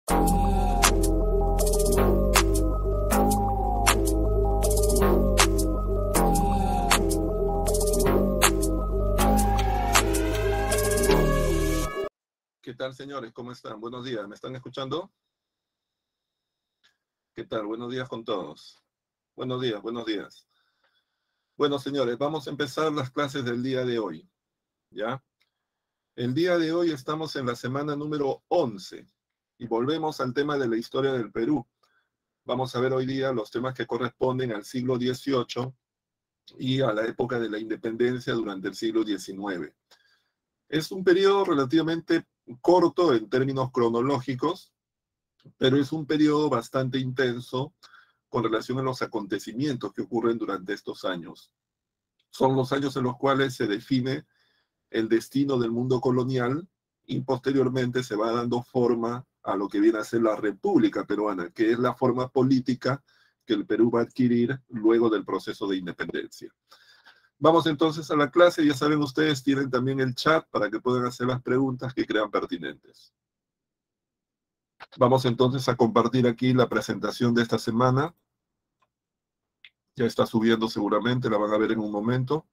¿Qué tal, señores? ¿Cómo están? Buenos días. ¿Me están escuchando? ¿Qué tal? Buenos días con todos. Buenos días, buenos días. Bueno, señores, vamos a empezar las clases del día de hoy, ¿ya? El día de hoy estamos en la semana número 11 y volvemos al tema de la historia del Perú. Vamos a ver hoy día los temas que corresponden al siglo XVIII y a la época de la independencia durante el siglo XIX. Es un periodo relativamente corto en términos cronológicos, pero es un periodo bastante intenso con relación a los acontecimientos que ocurren durante estos años. Son los años en los cuales se define el destino del mundo colonial y posteriormente se va dando forma a lo que viene a ser la República Peruana, que es la forma política que el Perú va a adquirir luego del proceso de independencia. Vamos entonces a la clase. Ya saben ustedes, tienen también el chat para que puedan hacer las preguntas que crean pertinentes. Vamos entonces a compartir aquí la presentación de esta semana. Ya está subiendo seguramente, la van a ver en un momento.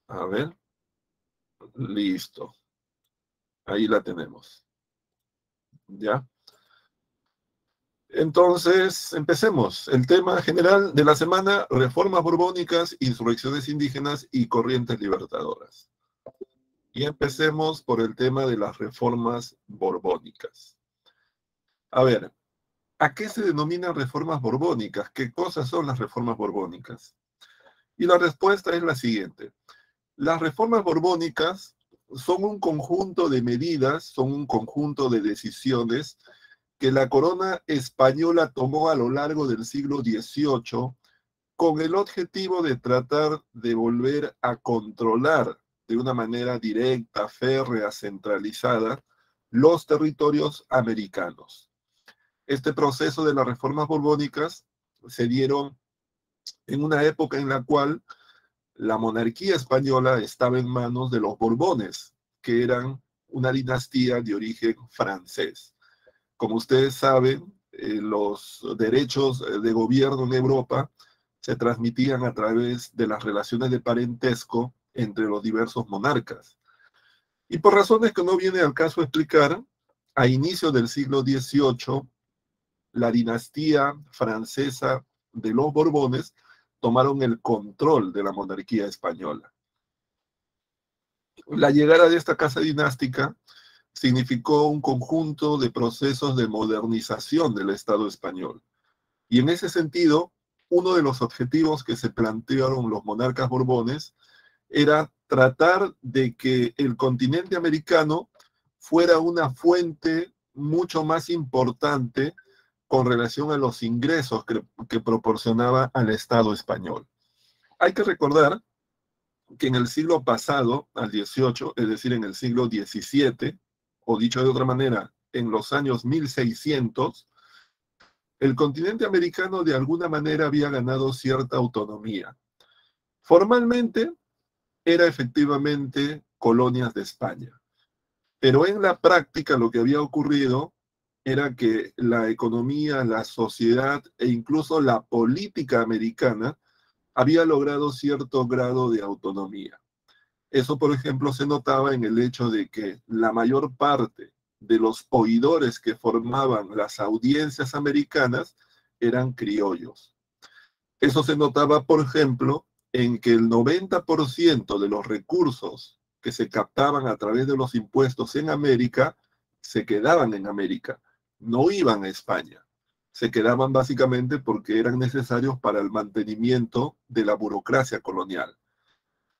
A ver. Listo. Ahí la tenemos. ¿Ya? Entonces, empecemos. El tema general de la semana: reformas borbónicas, insurrecciones indígenas y corrientes libertadoras. Y empecemos por el tema de las reformas borbónicas. A ver, ¿a qué se denominan reformas borbónicas? ¿Qué cosas son las reformas borbónicas? Y la respuesta es la siguiente. Las reformas borbónicas son un conjunto de medidas, son un conjunto de decisiones que la corona española tomó a lo largo del siglo XVIII con el objetivo de tratar de volver a controlar de una manera directa, férrea, centralizada, los territorios americanos. Este proceso de las reformas borbónicas se dieron en una época en la cual la monarquía española estaba en manos de los Borbones, que eran una dinastía de origen francés. Como ustedes saben, los derechos de gobierno en Europa se transmitían a través de las relaciones de parentesco entre los diversos monarcas. Y por razones que no viene al caso explicar, a inicios del siglo XVIII, la dinastía francesa de los Borbones tomaron el control de la monarquía española. La llegada de esta casa dinástica significó un conjunto de procesos de modernización del Estado español. Y en ese sentido, uno de los objetivos que se plantearon los monarcas borbones era tratar de que el continente americano fuera una fuente mucho más importante con relación a los ingresos que proporcionaba al Estado español. Hay que recordar que en el siglo pasado, al XVIII, es decir, en el siglo XVII, o dicho de otra manera, en los años 1600, el continente americano de alguna manera había ganado cierta autonomía. Formalmente, era efectivamente colonias de España, pero en la práctica lo que había ocurrido era que la economía, la sociedad e incluso la política americana había logrado cierto grado de autonomía. Eso, por ejemplo, se notaba en el hecho de que la mayor parte de los oidores que formaban las audiencias americanas eran criollos. Eso se notaba, por ejemplo, en que el 90% de los recursos que se captaban a través de los impuestos en América se quedaban en América, no iban a España. Se quedaban básicamente porque eran necesarios para el mantenimiento de la burocracia colonial.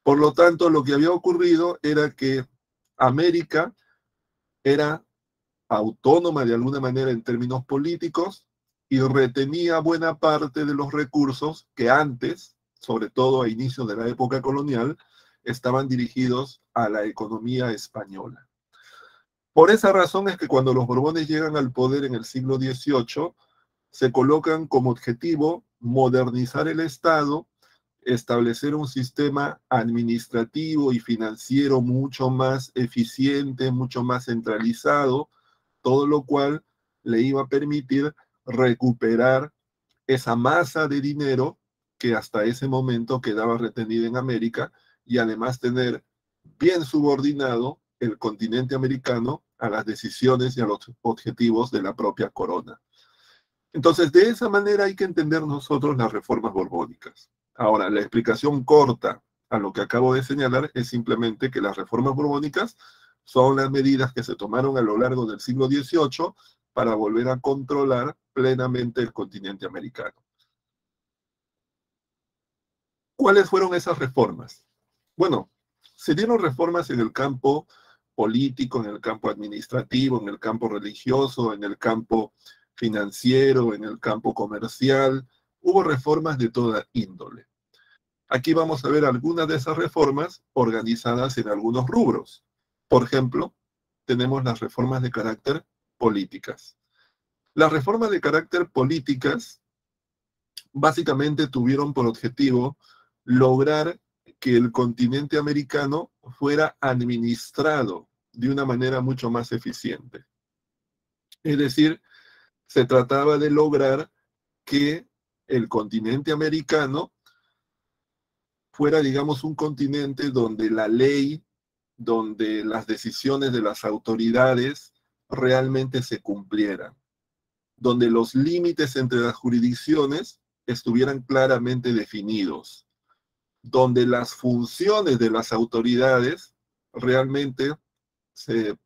Por lo tanto, lo que había ocurrido era que América era autónoma de alguna manera en términos políticos y retenía buena parte de los recursos que antes, sobre todo a inicios de la época colonial, estaban dirigidos a la economía española. Por esa razón es que cuando los Borbones llegan al poder en el siglo XVIII, se colocan como objetivo modernizar el Estado establecer un sistema administrativo y financiero mucho más eficiente, mucho más centralizado, todo lo cual le iba a permitir recuperar esa masa de dinero que hasta ese momento quedaba retenida en América y además tener bien subordinado el continente americano a las decisiones y a los objetivos de la propia corona. Entonces, de esa manera hay que entender nosotros las reformas borbónicas. Ahora, la explicación corta a lo que acabo de señalar es simplemente que las reformas borbónicas son las medidas que se tomaron a lo largo del siglo XVIII para volver a controlar plenamente el continente americano. ¿Cuáles fueron esas reformas? Bueno, se dieron reformas en el campo político, en el campo administrativo, en el campo religioso, en el campo financiero, en el campo comercial. Hubo reformas de toda índole. Aquí vamos a ver algunas de esas reformas organizadas en algunos rubros. Por ejemplo, tenemos las reformas de carácter políticas. Las reformas de carácter políticas básicamente tuvieron por objetivo lograr que el continente americano fuera administrado de una manera mucho más eficiente. Es decir, se trataba de lograr que el continente americano fuera, digamos, un continente donde la ley, donde las decisiones de las autoridades realmente se cumplieran, donde los límites entre las jurisdicciones estuvieran claramente definidos, donde las funciones de las autoridades realmente se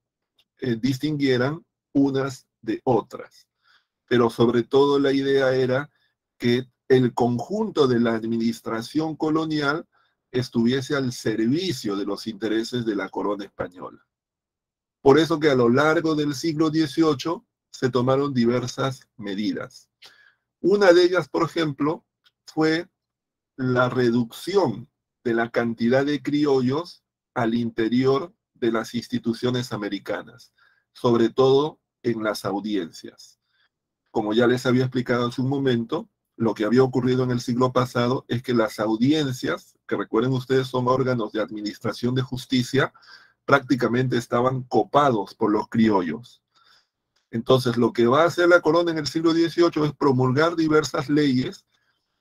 distinguieran unas de otras. Pero sobre todo la idea era que el conjunto de la administración colonial estuviese al servicio de los intereses de la corona española. Por eso que a lo largo del siglo XVIII se tomaron diversas medidas. Una de ellas, por ejemplo, fue la reducción de la cantidad de criollos al interior de las instituciones americanas, sobre todo en las audiencias. Como ya les había explicado hace un momento, lo que había ocurrido en el siglo pasado es que las audiencias, que recuerden ustedes son órganos de administración de justicia, prácticamente estaban copados por los criollos. Entonces, lo que va a hacer la corona en el siglo XVIII es promulgar diversas leyes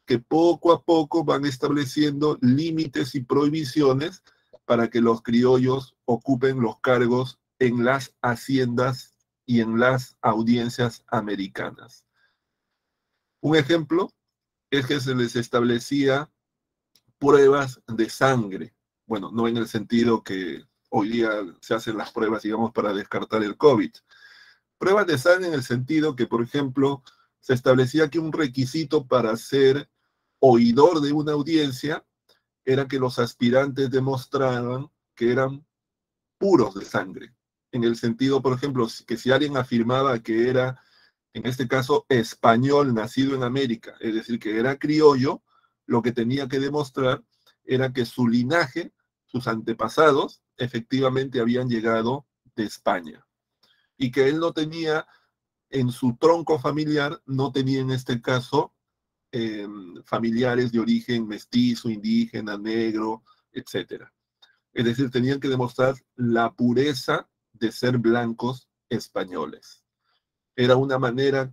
que poco a poco van estableciendo límites y prohibiciones para que los criollos ocupen los cargos en las haciendas y en las audiencias americanas. Un ejemplo es que se les establecía pruebas de sangre. Bueno, no en el sentido que hoy día se hacen las pruebas, digamos, para descartar el COVID. Pruebas de sangre en el sentido que, por ejemplo, se establecía que un requisito para ser oidor de una audiencia era que los aspirantes demostraran que eran puros de sangre. En el sentido, por ejemplo, que si alguien afirmaba que era, en este caso, español nacido en América, es decir, que era criollo, lo que tenía que demostrar era que su linaje, sus antepasados, efectivamente habían llegado de España. Y que él no tenía, en su tronco familiar, no tenía en este caso familiares de origen mestizo, indígena, negro, etc. Es decir, tenían que demostrar la pureza de ser blancos españoles. Era una manera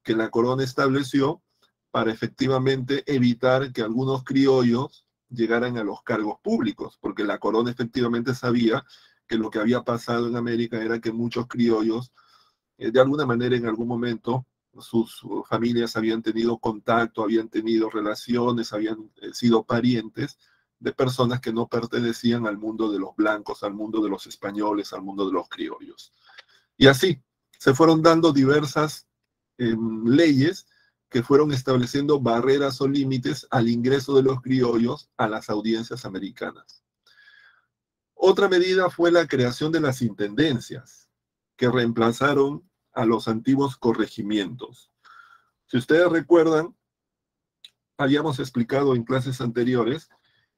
que la corona estableció para efectivamente evitar que algunos criollos llegaran a los cargos públicos, porque la corona efectivamente sabía que lo que había pasado en América era que muchos criollos, de alguna manera en algún momento, sus familias habían tenido contacto, habían tenido relaciones, habían sido parientes de personas que no pertenecían al mundo de los blancos, al mundo de los españoles, al mundo de los criollos. Y así se fueron dando diversas leyes que fueron estableciendo barreras o límites al ingreso de los criollos a las audiencias americanas. Otra medida fue la creación de las intendencias, que reemplazaron a los antiguos corregimientos. Si ustedes recuerdan, habíamos explicado en clases anteriores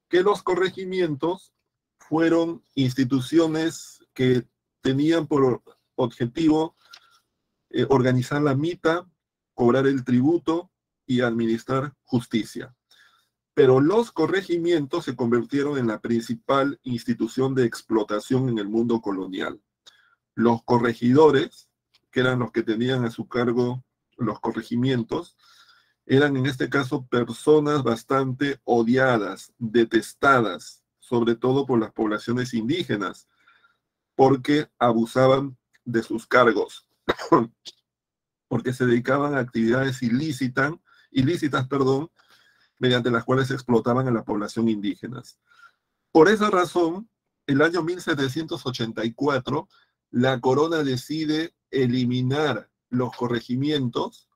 que los corregimientos fueron instituciones que tenían por objetivo organizar la mita, cobrar el tributo y administrar justicia. Pero los corregimientos se convirtieron en la principal institución de explotación en el mundo colonial. Los corregidores, que eran los que tenían a su cargo los corregimientos, eran en este caso personas bastante odiadas, detestadas, sobre todo por las poblaciones indígenas, porque abusaban de sus cargos, porque se dedicaban a actividades ilícitas, mediante las cuales explotaban a la población indígena. Por esa razón, el año 1784, la corona decide eliminar los corregimientos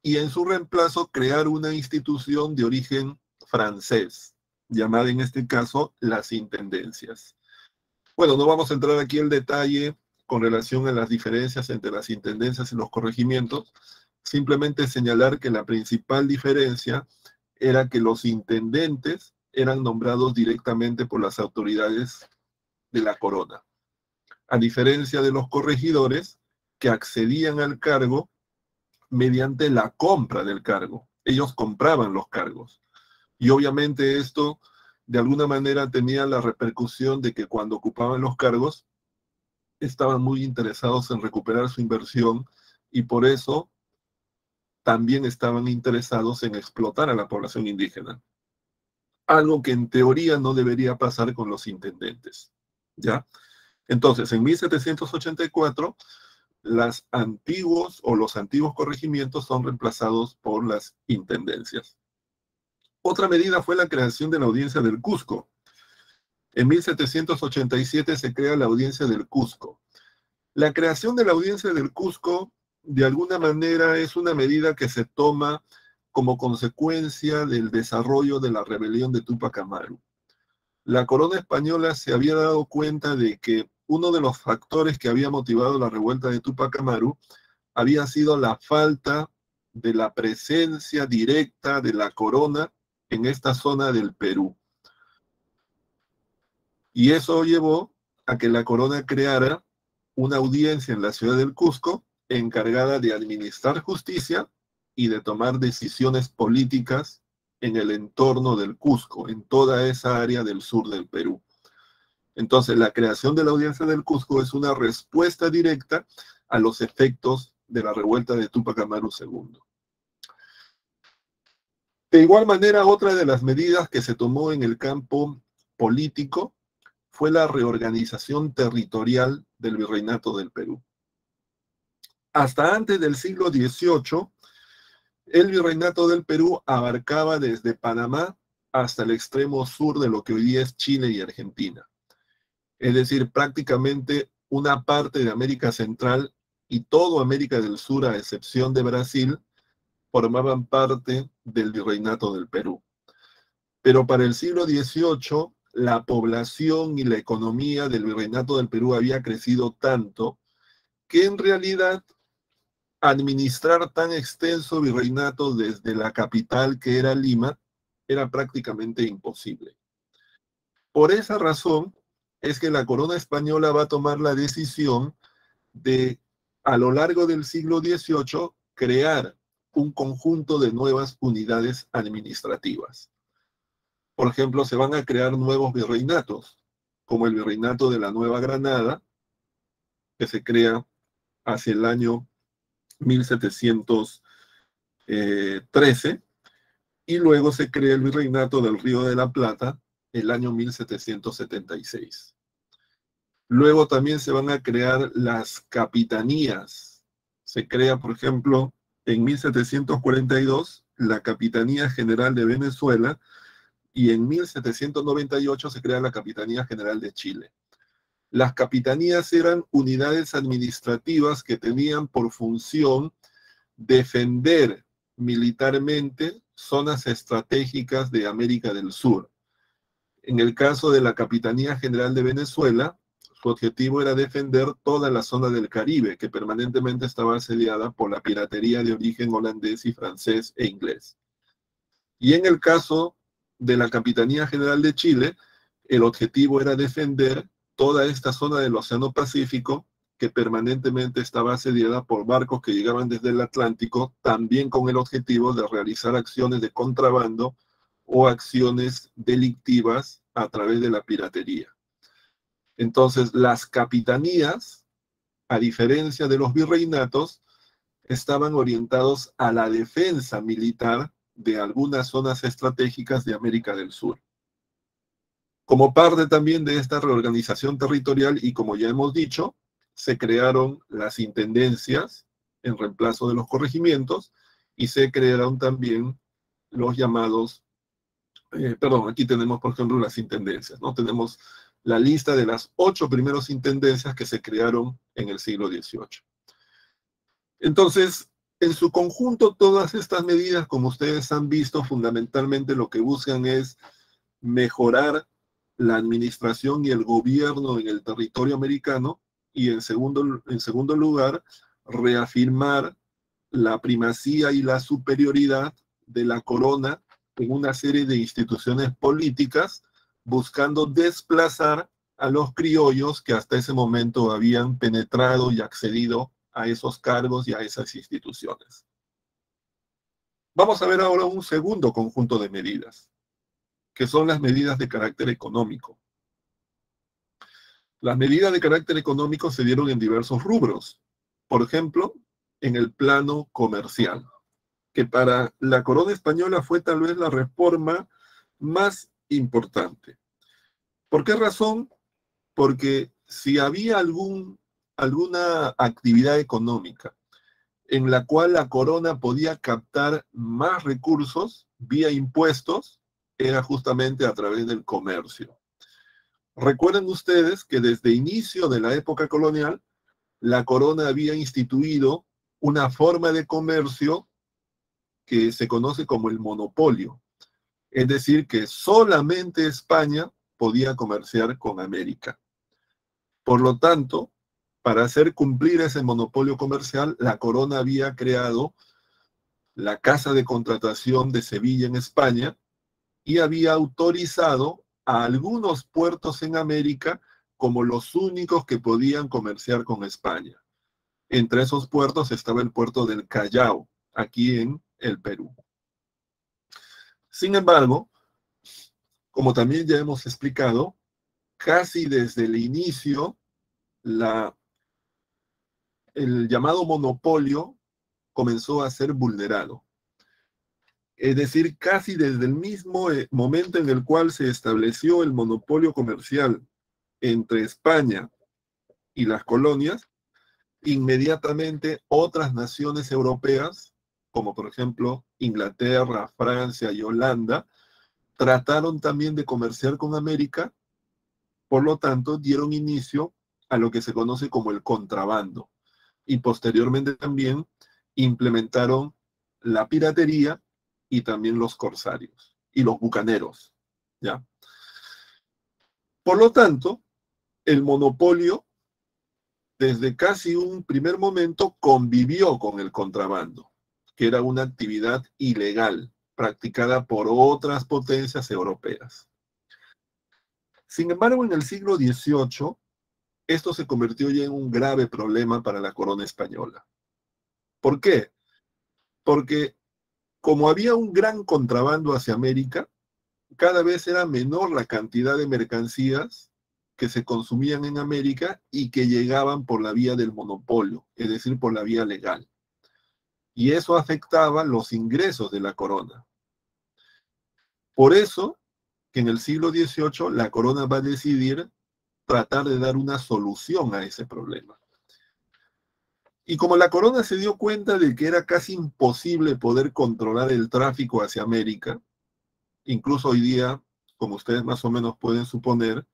y en su reemplazo crear una institución de origen francés, llamada en este caso las intendencias. Bueno, no vamos a entrar aquí en detalle con relación a las diferencias entre las intendencias y los corregimientos, simplemente señalar que la principal diferencia era que los intendentes eran nombrados directamente por las autoridades de la corona, a diferencia de los corregidores que accedían al cargo mediante la compra del cargo. Ellos compraban los cargos. Y obviamente esto de alguna manera tenía la repercusión de que cuando ocupaban los cargos estaban muy interesados en recuperar su inversión y por eso también estaban interesados en explotar a la población indígena. Algo que en teoría no debería pasar con los intendentes. ¿Ya? Entonces, en 1784, los antiguos corregimientos son reemplazados por las intendencias. Otra medida fue la creación de la Audiencia del Cusco. En 1787 se crea la Audiencia del Cusco. La creación de la Audiencia del Cusco, de alguna manera, es una medida que se toma como consecuencia del desarrollo de la rebelión de Túpac Amaru. La corona española se había dado cuenta de que uno de los factores que había motivado la revuelta de Túpac Amaru había sido la falta de la presencia directa de la corona en esta zona del Perú. Y eso llevó a que la corona creara una audiencia en la ciudad del Cusco encargada de administrar justicia y de tomar decisiones políticas en el entorno del Cusco, en toda esa área del sur del Perú. Entonces, la creación de la Audiencia del Cusco es una respuesta directa a los efectos de la revuelta de Túpac Amaru II. De igual manera, otra de las medidas que se tomó en el campo político fue la reorganización territorial del Virreinato del Perú. Hasta antes del siglo XVIII, el Virreinato del Perú abarcaba desde Panamá hasta el extremo sur de lo que hoy día es Chile y Argentina. Es decir, prácticamente una parte de América Central y toda América del Sur, a excepción de Brasil, formaban parte del Virreinato del Perú. Pero para el siglo XVIII, la población y la economía del Virreinato del Perú había crecido tanto que en realidad administrar tan extenso virreinato desde la capital que era Lima era prácticamente imposible. Por esa razón es que la corona española va a tomar la decisión de, a lo largo del siglo XVIII, crear un conjunto de nuevas unidades administrativas. Por ejemplo, se van a crear nuevos virreinatos, como el virreinato de la Nueva Granada, que se crea hacia el año 1713, y luego se crea el virreinato del Río de la Plata el año 1776. Luego también se van a crear las capitanías. Se crea, por ejemplo, en 1742 la Capitanía General de Venezuela y en 1798 se crea la Capitanía General de Chile. Las capitanías eran unidades administrativas que tenían por función defender militarmente zonas estratégicas de América del Sur. En el caso de la Capitanía General de Venezuela, su objetivo era defender toda la zona del Caribe, que permanentemente estaba asediada por la piratería de origen holandés y francés e inglés. Y en el caso de la Capitanía General de Chile, el objetivo era defender toda esta zona del Océano Pacífico, que permanentemente estaba asediada por barcos que llegaban desde el Atlántico, también con el objetivo de realizar acciones de contrabando o acciones delictivas a través de la piratería. Entonces, las capitanías, a diferencia de los virreinatos, estaban orientados a la defensa militar de algunas zonas estratégicas de América del Sur. Como parte también de esta reorganización territorial, y como ya hemos dicho, se crearon las intendencias en reemplazo de los corregimientos y se crearon también los llamados, aquí tenemos por ejemplo las intendencias, ¿no? Tenemos la lista de las 8 primeras intendencias que se crearon en el siglo XVIII. Entonces, en su conjunto, todas estas medidas, como ustedes han visto, fundamentalmente lo que buscan es mejorar la administración y el gobierno en el territorio americano y en segundo lugar, reafirmar la primacía y la superioridad de la corona en una serie de instituciones políticas, buscando desplazar a los criollos que hasta ese momento habían penetrado y accedido a esos cargos y a esas instituciones. Vamos a ver ahora un segundo conjunto de medidas, que son las medidas de carácter económico. Las medidas de carácter económico se dieron en diversos rubros. Por ejemplo, en el plano comercial, que para la corona española fue tal vez la reforma más importante. ¿Por qué razón? Porque si había alguna actividad económica en la cual la corona podía captar más recursos vía impuestos, era justamente a través del comercio. Recuerden ustedes que desde inicio de la época colonial, la corona había instituido una forma de comercio que se conoce como el monopolio. Es decir, que solamente España podía comerciar con América. Por lo tanto, para hacer cumplir ese monopolio comercial, la corona había creado la Casa de Contratación de Sevilla en España y había autorizado a algunos puertos en América como los únicos que podían comerciar con España. Entre esos puertos estaba el puerto del Callao, aquí en el Perú. Sin embargo, como también ya hemos explicado, casi desde el inicio, el llamado monopolio comenzó a ser vulnerado. Es decir, casi desde el mismo momento en el cual se estableció el monopolio comercial entre España y las colonias, inmediatamente otras naciones europeas, como por ejemplo Inglaterra, Francia y Holanda, trataron también de comerciar con América, por lo tanto dieron inicio a lo que se conoce como el contrabando. Y posteriormente también implementaron la piratería y también los corsarios y los bucaneros, ¿ya? Por lo tanto, el monopolio desde casi un primer momento convivió con el contrabando, que era una actividad ilegal practicada por otras potencias europeas. Sin embargo, en el siglo XVIII, esto se convirtió ya en un grave problema para la corona española. ¿Por qué? Porque como había un gran contrabando hacia América, cada vez era menor la cantidad de mercancías que se consumían en América y que llegaban por la vía del monopolio, es decir, por la vía legal. Y eso afectaba los ingresos de la corona. Por eso que en el siglo XVIII la corona va a decidir tratar de dar una solución a ese problema. Y como la corona se dio cuenta de que era casi imposible poder controlar el tráfico hacia América, incluso hoy día, como ustedes más o menos pueden suponer,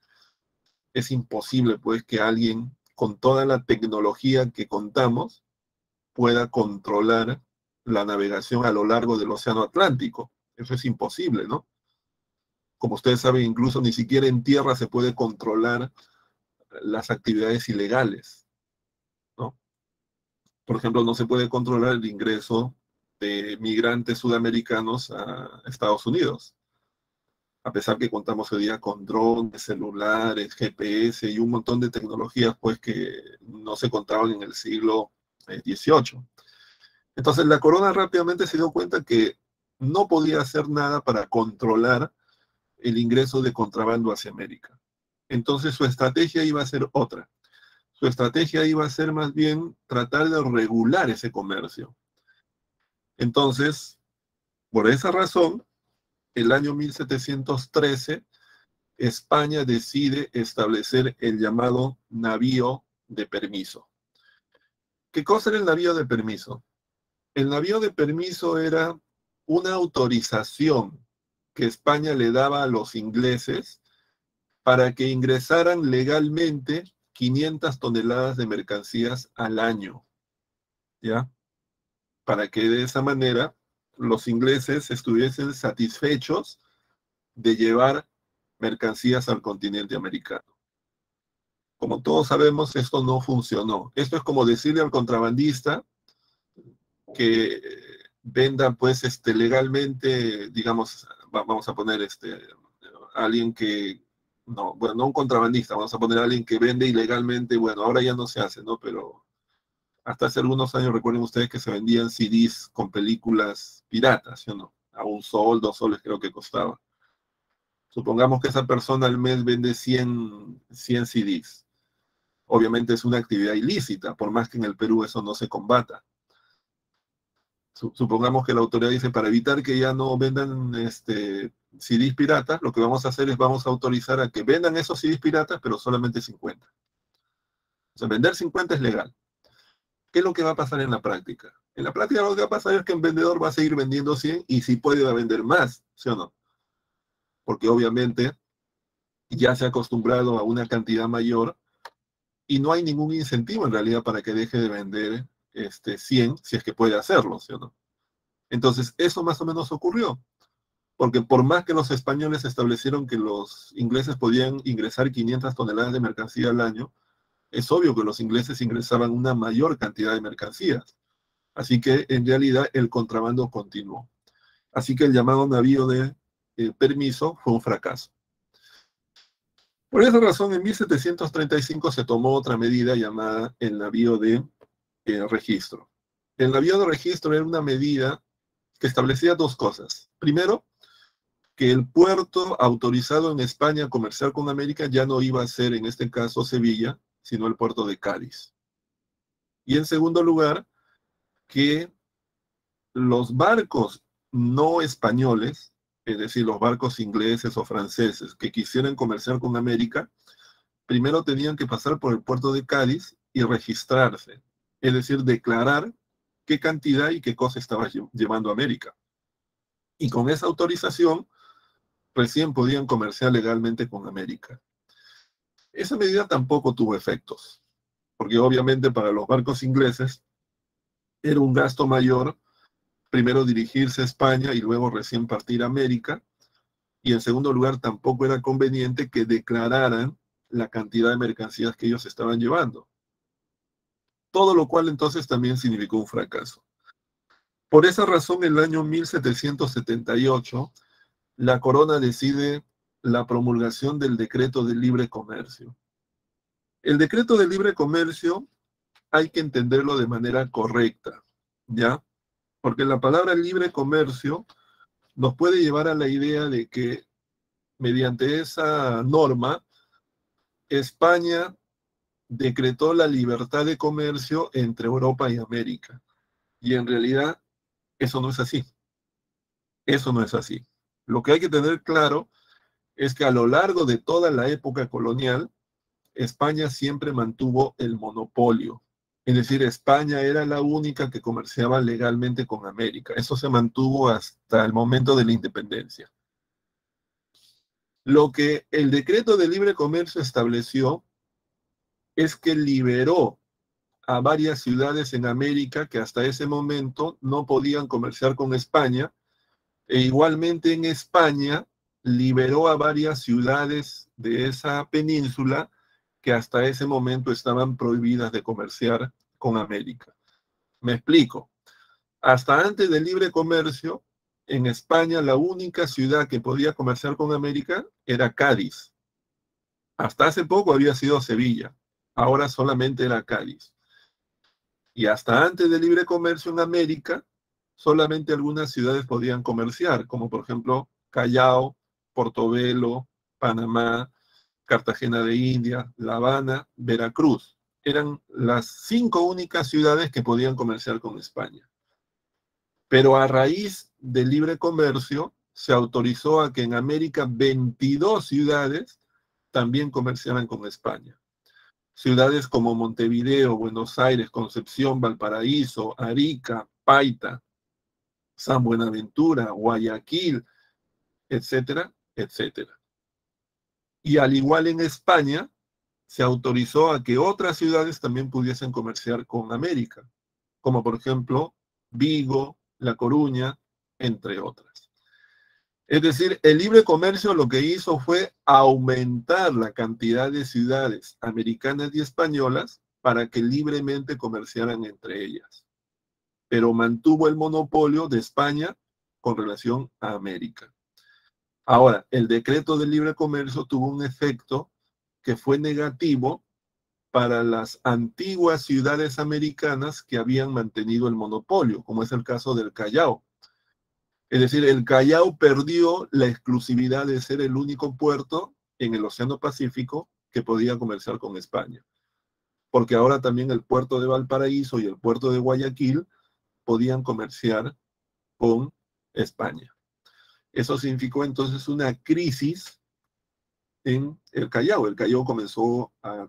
es imposible pues que alguien con toda la tecnología que contamos pueda controlar la navegación a lo largo del Océano Atlántico. Eso es imposible, ¿no? Como ustedes saben, incluso ni siquiera en tierra se puede controlar las actividades ilegales, ¿no? Por ejemplo, no se puede controlar el ingreso de migrantes sudamericanos a Estados Unidos, a pesar que contamos hoy día con drones, celulares, GPS y un montón de tecnologías pues que no se contaban en el siglo XVIII. Entonces la corona rápidamente se dio cuenta que no podía hacer nada para controlar el ingreso de contrabando hacia América. Entonces su estrategia iba a ser otra. Su estrategia iba a ser más bien tratar de regular ese comercio. Entonces, por esa razón, el año 1713, España decide establecer el llamado navío de permiso. ¿Qué cosa era el navío de permiso? El navío de permiso era una autorización que España le daba a los ingleses para que ingresaran legalmente 500 toneladas de mercancías al año, ¿ya? Para que de esa manera los ingleses estuviesen satisfechos de llevar mercancías al continente americano. Como todos sabemos, esto no funcionó. Esto es como decirle al contrabandista que venda, pues, legalmente, digamos, vamos a poner alguien que, no, bueno, no un contrabandista, vamos a poner a alguien que vende ilegalmente, bueno, ahora ya no se hace, ¿no? Pero hasta hace algunos años, recuerden ustedes que se vendían CDs con películas piratas, ¿sí o no? A $1, $2 creo que costaba. Supongamos que esa persona al mes vende 100 CDs. Obviamente es una actividad ilícita, por más que en el Perú eso no se combata. Supongamos que la autoridad dice, para evitar que ya no vendan CDs piratas, lo que vamos a hacer es vamos a autorizar a que vendan esos CDs piratas, pero solamente 50. O sea, vender 50 es legal. ¿Qué es lo que va a pasar en la práctica? En la práctica lo que va a pasar es que el vendedor va a seguir vendiendo 100 y si puede va a vender más, ¿sí o no? Porque obviamente ya se ha acostumbrado a una cantidad mayor y no hay ningún incentivo en realidad para que deje de vender 100 si es que puede hacerlo, ¿sí o no? Entonces, eso más o menos ocurrió, porque por más que los españoles establecieron que los ingleses podían ingresar 500 toneladas de mercancía al año, es obvio que los ingleses ingresaban una mayor cantidad de mercancías. Así que en realidad el contrabando continuó. Así que el llamado navío de permiso fue un fracaso. Por esa razón, en 1735 se tomó otra medida llamada el navío de registro. El navío de registro era una medida que establecía dos cosas. Primero, que el puerto autorizado en España a comerciar con América ya no iba a ser, en este caso, Sevilla, sino el puerto de Cádiz. Y en segundo lugar, que los barcos no españoles, es decir, los barcos ingleses o franceses que quisieran comerciar con América, primero tenían que pasar por el puerto de Cádiz y registrarse, es decir, declarar qué cantidad y qué cosa estaba llevando a América. Y con esa autorización, recién podían comerciar legalmente con América. Esa medida tampoco tuvo efectos, porque obviamente para los barcos ingleses era un gasto mayor primero dirigirse a España y luego recién partir a América, y en segundo lugar tampoco era conveniente que declararan la cantidad de mercancías que ellos estaban llevando. Todo lo cual entonces también significó un fracaso. Por esa razón, en el año 1778, la corona decide la promulgación del decreto de libre comercio. El decreto de libre comercio hay que entenderlo de manera correcta, ¿ya? Porque la palabra libre comercio nos puede llevar a la idea de que mediante esa norma, España decretó la libertad de comercio entre Europa y América. Y en realidad eso no es así. Eso no es así. Lo que hay que tener claro es que a lo largo de toda la época colonial, España siempre mantuvo el monopolio. Es decir, España era la única que comerciaba legalmente con América. Eso se mantuvo hasta el momento de la independencia. Lo que el decreto de libre comercio estableció es que liberó a varias ciudades en América que hasta ese momento no podían comerciar con España, e igualmente en España liberó a varias ciudades de esa península que hasta ese momento estaban prohibidas de comerciar con América. Me explico. Hasta antes del libre comercio, en España la única ciudad que podía comerciar con América era Cádiz. Hasta hace poco había sido Sevilla, ahora solamente era Cádiz. Y hasta antes del libre comercio en América, solamente algunas ciudades podían comerciar, como por ejemplo Callao, Portobelo, Panamá, Cartagena de Indias, La Habana, Veracruz. Eran las 5 únicas ciudades que podían comerciar con España. Pero a raíz del libre comercio, se autorizó a que en América 22 ciudades también comerciaran con España. Ciudades como Montevideo, Buenos Aires, Concepción, Valparaíso, Arica, Paita, San Buenaventura, Guayaquil, etcétera, etcétera. Y al igual en España, se autorizó a que otras ciudades también pudiesen comerciar con América, como por ejemplo Vigo, La Coruña, entre otras. Es decir, el libre comercio lo que hizo fue aumentar la cantidad de ciudades americanas y españolas para que libremente comerciaran entre ellas, pero mantuvo el monopolio de España con relación a América. Ahora, el decreto de libre comercio tuvo un efecto que fue negativo para las antiguas ciudades americanas que habían mantenido el monopolio, como es el caso del Callao. Es decir, el Callao perdió la exclusividad de ser el único puerto en el Océano Pacífico que podía comerciar con España, porque ahora también el puerto de Valparaíso y el puerto de Guayaquil podían comerciar con España. Eso significó entonces una crisis en el Callao. El Callao comenzó a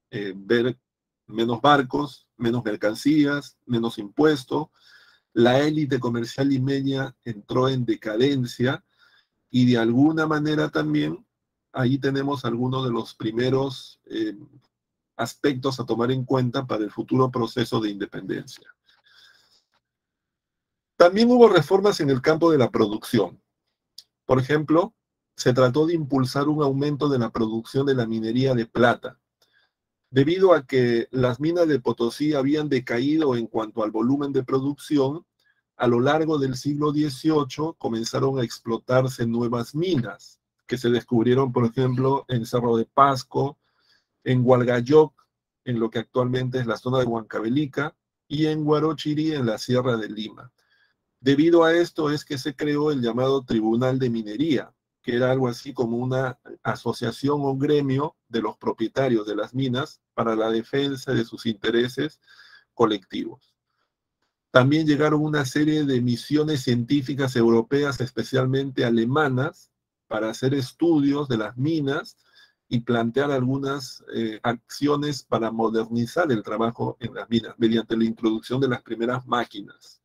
ver menos barcos, menos mercancías, menos impuestos. La élite comercial limeña entró en decadencia y de alguna manera también ahí tenemos algunos de los primeros aspectos a tomar en cuenta para el futuro proceso de independencia. También hubo reformas en el campo de la producción. Por ejemplo, se trató de impulsar un aumento de la producción de la minería de plata, debido a que las minas de Potosí habían decaído en cuanto al volumen de producción. A lo largo del siglo XVIII comenzaron a explotarse nuevas minas que se descubrieron, por ejemplo, en Cerro de Pasco, en Hualgayoc, en lo que actualmente es la zona de Huancavelica, y en Huarochirí, en la Sierra de Lima. Debido a esto es que se creó el llamado Tribunal de Minería, que era algo así como una asociación o gremio de los propietarios de las minas para la defensa de sus intereses colectivos. También llegaron una serie de misiones científicas europeas, especialmente alemanas, para hacer estudios de las minas y plantear algunas acciones para modernizar el trabajo en las minas mediante la introducción de las primeras máquinas.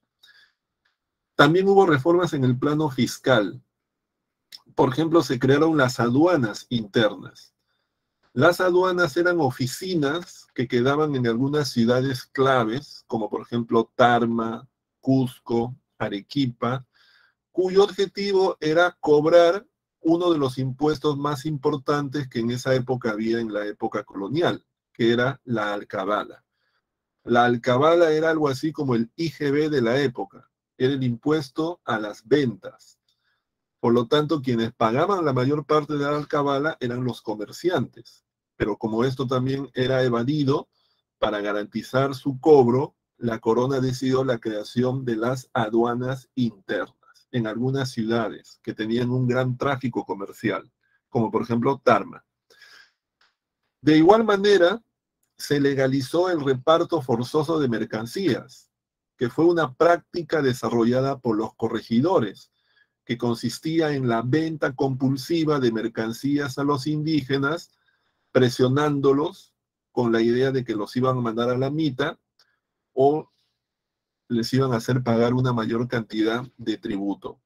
También hubo reformas en el plano fiscal. Por ejemplo, se crearon las aduanas internas. Las aduanas eran oficinas que quedaban en algunas ciudades claves, como por ejemplo Tarma, Cusco, Arequipa, cuyo objetivo era cobrar uno de los impuestos más importantes que en esa época había en la época colonial, que era la alcabala. La alcabala era algo así como el IGB de la época, era el impuesto a las ventas. Por lo tanto, quienes pagaban la mayor parte de la alcabala eran los comerciantes. Pero como esto también era evadido, para garantizar su cobro, la corona decidió la creación de las aduanas internas en algunas ciudades que tenían un gran tráfico comercial, como por ejemplo Tarma. De igual manera, se legalizó el reparto forzoso de mercancías, que fue una práctica desarrollada por los corregidores, que consistía en la venta compulsiva de mercancías a los indígenas, presionándolos con la idea de que los iban a mandar a la mita o les iban a hacer pagar una mayor cantidad de tributo.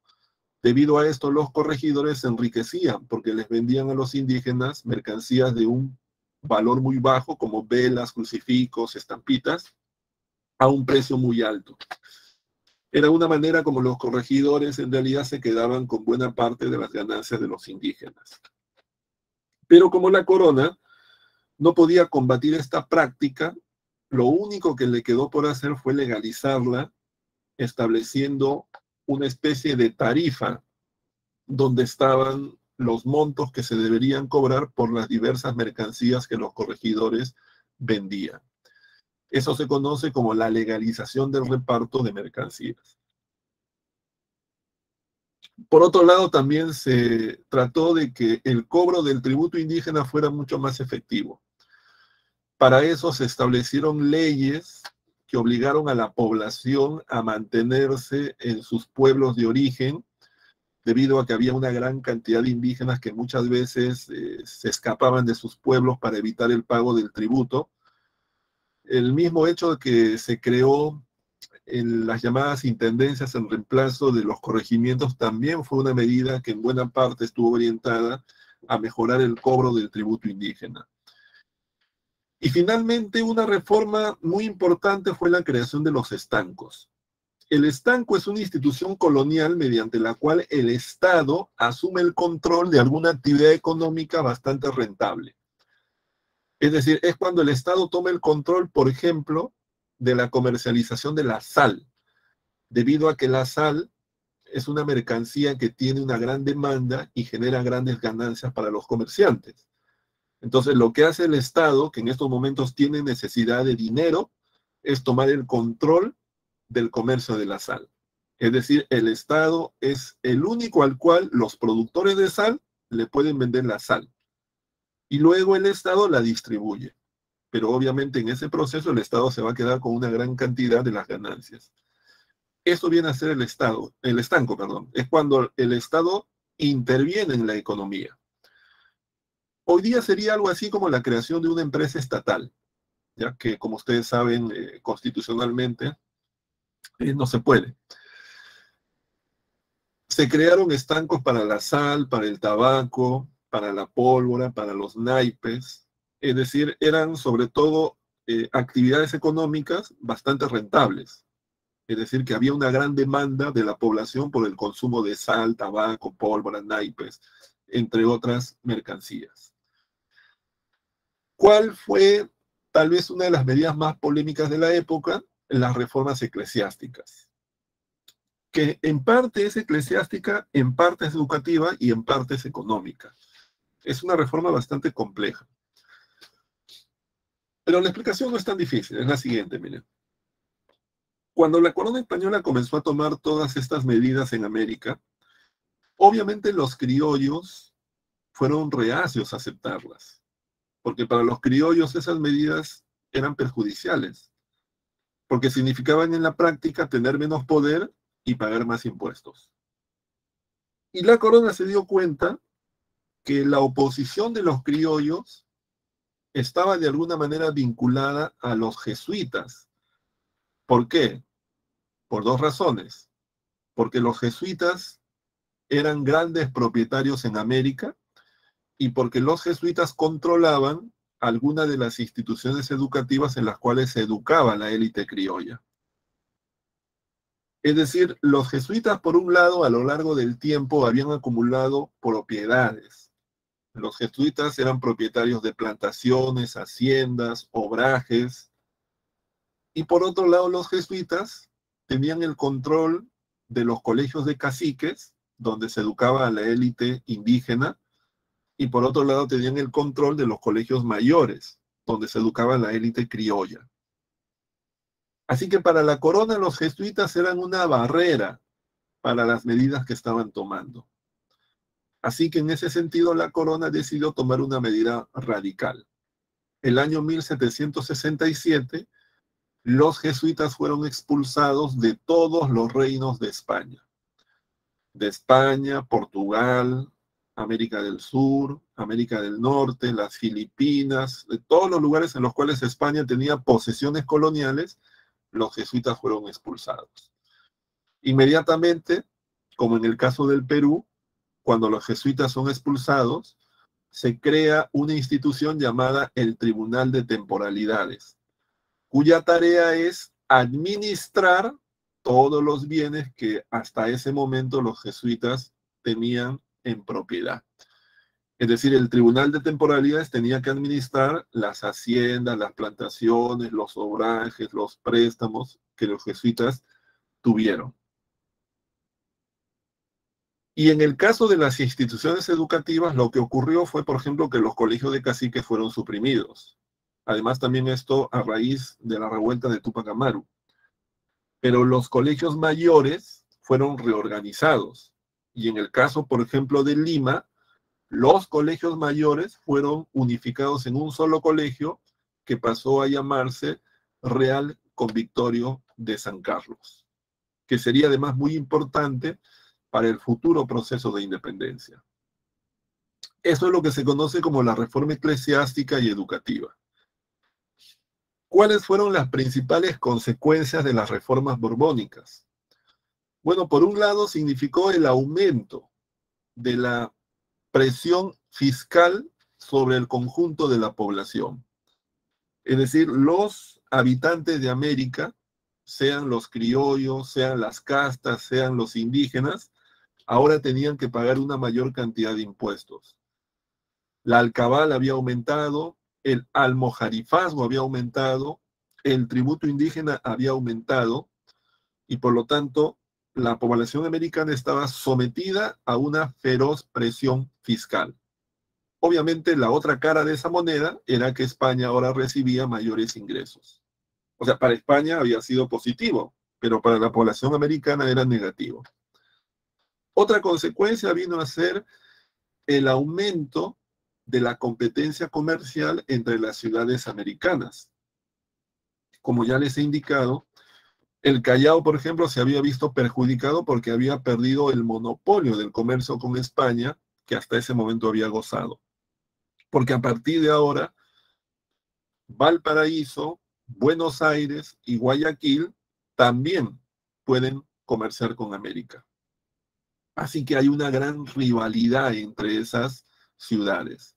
Debido a esto, los corregidores se enriquecían porque les vendían a los indígenas mercancías de un valor muy bajo, como velas, crucifijos, estampitas, a un precio muy alto. Era una manera como los corregidores en realidad se quedaban con buena parte de las ganancias de los indígenas. Pero como la corona no podía combatir esta práctica, lo único que le quedó por hacer fue legalizarla, estableciendo una especie de tarifa donde estaban los montos que se deberían cobrar por las diversas mercancías que los corregidores vendían. Eso se conoce como la legalización del reparto de mercancías. Por otro lado, también se trató de que el cobro del tributo indígena fuera mucho más efectivo. Para eso se establecieron leyes que obligaron a la población a mantenerse en sus pueblos de origen, debido a que había una gran cantidad de indígenas que muchas veces se escapaban de sus pueblos para evitar el pago del tributo. El mismo hecho de que se creó en las llamadas intendencias en reemplazo de los corregimientos también fue una medida que en buena parte estuvo orientada a mejorar el cobro del tributo indígena. Y finalmente, una reforma muy importante fue la creación de los estancos. El estanco es una institución colonial mediante la cual el Estado asume el control de alguna actividad económica bastante rentable. Es decir, es cuando el Estado toma el control, por ejemplo, de la comercialización de la sal, debido a que la sal es una mercancía que tiene una gran demanda y genera grandes ganancias para los comerciantes. Entonces, lo que hace el Estado, que en estos momentos tiene necesidad de dinero, es tomar el control del comercio de la sal. Es decir, el Estado es el único al cual los productores de sal le pueden vender la sal. Y luego el Estado la distribuye. Pero obviamente en ese proceso el Estado se va a quedar con una gran cantidad de las ganancias. Eso viene a ser el Estado, el estanco, perdón. Es cuando el Estado interviene en la economía. Hoy día sería algo así como la creación de una empresa estatal, ya que, como ustedes saben, constitucionalmente no se puede. Se crearon estancos para la sal, para el tabaco, para la pólvora, para los naipes. Es decir, eran sobre todo actividades económicas bastante rentables. Es decir, que había una gran demanda de la población por el consumo de sal, tabaco, pólvora, naipes, entre otras mercancías. ¿Cuál fue tal vez una de las medidas más polémicas de la época? Las reformas eclesiásticas, que en parte es eclesiástica, en parte es educativa y en parte es económica. Es una reforma bastante compleja. Pero la explicación no es tan difícil, es la siguiente, miren. Cuando la corona española comenzó a tomar todas estas medidas en América, obviamente los criollos fueron reacios a aceptarlas, porque para los criollos esas medidas eran perjudiciales, porque significaban en la práctica tener menos poder y pagar más impuestos. Y la corona se dio cuenta que la oposición de los criollos estaba de alguna manera vinculada a los jesuitas. ¿Por qué? Por dos razones. Porque los jesuitas eran grandes propietarios en América y porque los jesuitas controlaban algunas de las instituciones educativas en las cuales se educaba la élite criolla. Es decir, los jesuitas, por un lado, a lo largo del tiempo habían acumulado propiedades. Los jesuitas eran propietarios de plantaciones, haciendas, obrajes, y por otro lado los jesuitas tenían el control de los colegios de caciques, donde se educaba a la élite indígena, y por otro lado tenían el control de los colegios mayores, donde se educaba a la élite criolla. Así que para la corona los jesuitas eran una barrera para las medidas que estaban tomando. Así que en ese sentido la corona decidió tomar una medida radical. El año 1767, los jesuitas fueron expulsados de todos los reinos de España. De España, Portugal, América del Sur, América del Norte, las Filipinas, de todos los lugares en los cuales España tenía posesiones coloniales, los jesuitas fueron expulsados. Inmediatamente, como en el caso del Perú, cuando los jesuitas son expulsados, se crea una institución llamada el Tribunal de Temporalidades, cuya tarea es administrar todos los bienes que hasta ese momento los jesuitas tenían en propiedad. Es decir, el Tribunal de Temporalidades tenía que administrar las haciendas, las plantaciones, los obrajes, los préstamos que los jesuitas tuvieron. Y en el caso de las instituciones educativas, lo que ocurrió fue, por ejemplo, que los colegios de caciques fueron suprimidos. Además, también esto a raíz de la revuelta de Túpac Amaru. Pero los colegios mayores fueron reorganizados Y en el caso, por ejemplo, de Lima, los colegios mayores fueron unificados en un solo colegio que pasó a llamarse Real Convictorio de San Carlos, que sería además muy importante para el futuro proceso de independencia. Eso es lo que se conoce como la reforma eclesiástica y educativa. ¿Cuáles fueron las principales consecuencias de las reformas borbónicas? Bueno, por un lado significó el aumento de la presión fiscal sobre el conjunto de la población. Es decir, los habitantes de América, sean los criollos, sean las castas, sean los indígenas, ahora tenían que pagar una mayor cantidad de impuestos. La alcabala había aumentado, el almojarifazgo había aumentado, el tributo indígena había aumentado, y por lo tanto la población americana estaba sometida a una feroz presión fiscal. Obviamente la otra cara de esa moneda era que España ahora recibía mayores ingresos. O sea, para España había sido positivo, pero para la población americana era negativo. Otra consecuencia vino a ser el aumento de la competencia comercial entre las ciudades americanas. Como ya les he indicado, el Callao, por ejemplo, se había visto perjudicado porque había perdido el monopolio del comercio con España que hasta ese momento había gozado. Porque a partir de ahora, Valparaíso, Buenos Aires y Guayaquil también pueden comerciar con América. Así que hay una gran rivalidad entre esas ciudades.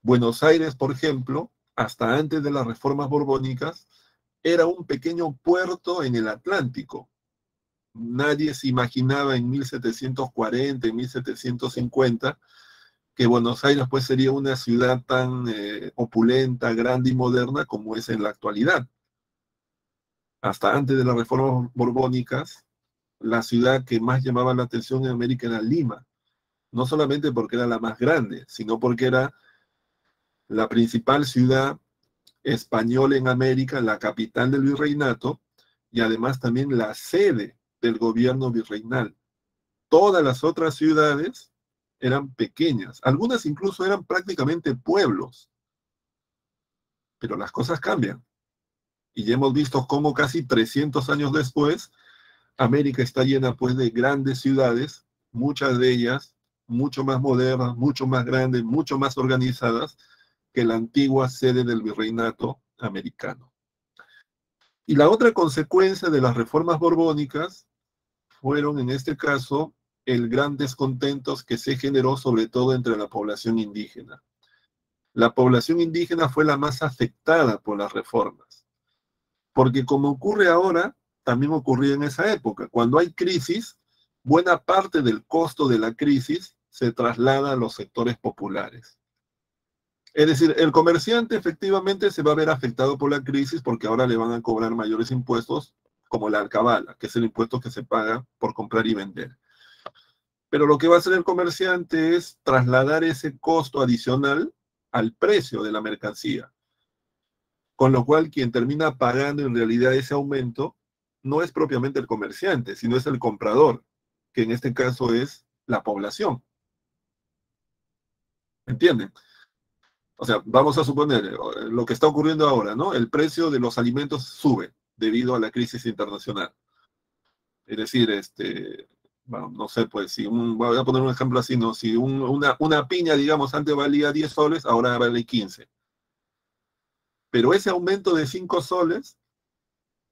Buenos Aires, por ejemplo, hasta antes de las reformas borbónicas, era un pequeño puerto en el Atlántico. Nadie se imaginaba en 1740, en 1750, que Buenos Aires pues sería una ciudad tan opulenta, grande y moderna como es en la actualidad. Hasta antes de las reformas borbónicas, la ciudad que más llamaba la atención en América era Lima, no solamente porque era la más grande, sino porque era la principal ciudad española en América, la capital del virreinato, y además también la sede del gobierno virreinal. Todas las otras ciudades eran pequeñas, algunas incluso eran prácticamente pueblos, pero las cosas cambian. Y ya hemos visto cómo casi 300 años después, América está llena pues de grandes ciudades, muchas de ellas mucho más modernas, mucho más grandes, mucho más organizadas que la antigua sede del virreinato americano. Y la otra consecuencia de las reformas borbónicas fueron, en este caso, el gran descontento que se generó sobre todo entre la población indígena. La población indígena fue la más afectada por las reformas, porque como ocurre ahora, también ocurría en esa época. Cuando hay crisis, buena parte del costo de la crisis se traslada a los sectores populares. Es decir, el comerciante efectivamente se va a ver afectado por la crisis porque ahora le van a cobrar mayores impuestos, como la alcabala, que es el impuesto que se paga por comprar y vender. Pero lo que va a hacer el comerciante es trasladar ese costo adicional al precio de la mercancía. Con lo cual, quien termina pagando en realidad ese aumento no es propiamente el comerciante, sino es el comprador, que en este caso es la población. ¿Entienden? O sea, vamos a suponer lo que está ocurriendo ahora, ¿no? El precio de los alimentos sube debido a la crisis internacional. Es decir, bueno, no sé, pues, voy a poner un ejemplo así, ¿no? Si una piña, digamos, antes valía 10 soles, ahora vale 15. Pero ese aumento de 5 soles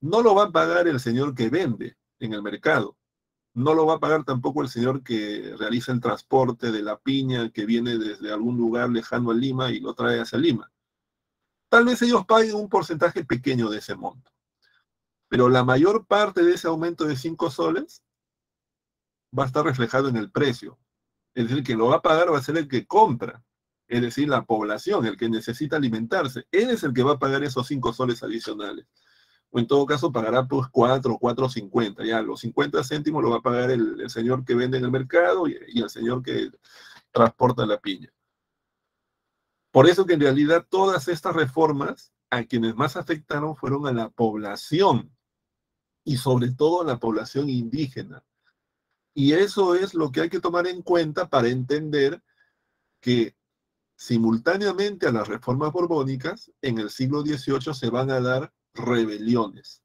no lo va a pagar el señor que vende en el mercado. No lo va a pagar tampoco el señor que realiza el transporte de la piña que viene desde algún lugar lejano a Lima y lo trae hacia Lima. Tal vez ellos paguen un porcentaje pequeño de ese monto, pero la mayor parte de ese aumento de 5 soles va a estar reflejado en el precio. Es decir, quien lo va a pagar va a ser el que compra, es decir, la población, el que necesita alimentarse. Él es el que va a pagar esos 5 soles adicionales. O en todo caso pagará pues 4,50. Ya los 50 céntimos lo va a pagar el señor que vende en el mercado y el señor que transporta la piña. Por eso que en realidad todas estas reformas a quienes más afectaron fueron a la población y sobre todo a la población indígena. Y eso es lo que hay que tomar en cuenta para entender que simultáneamente a las reformas borbónicas, en el siglo XVIII se van a dar rebeliones,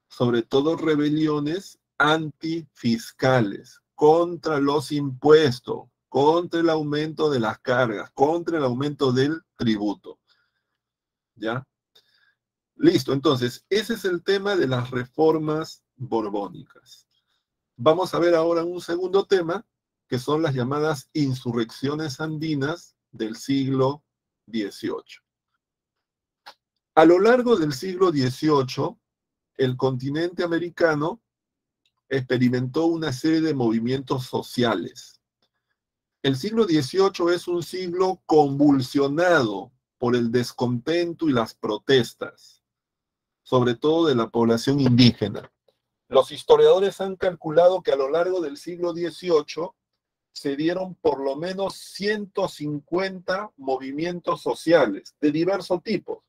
sobre todo rebeliones antifiscales, contra los impuestos, contra el aumento de las cargas, contra el aumento del tributo. ¿Ya? Listo, entonces, ese es el tema de las reformas borbónicas. Vamos a ver ahora un segundo tema, que son las llamadas insurrecciones andinas del siglo XVIII. A lo largo del siglo XVIII, el continente americano experimentó una serie de movimientos sociales. El siglo XVIII es un siglo convulsionado por el descontento y las protestas, sobre todo de la población indígena. Los historiadores han calculado que a lo largo del siglo XVIII se dieron por lo menos 150 movimientos sociales de diversos tipos.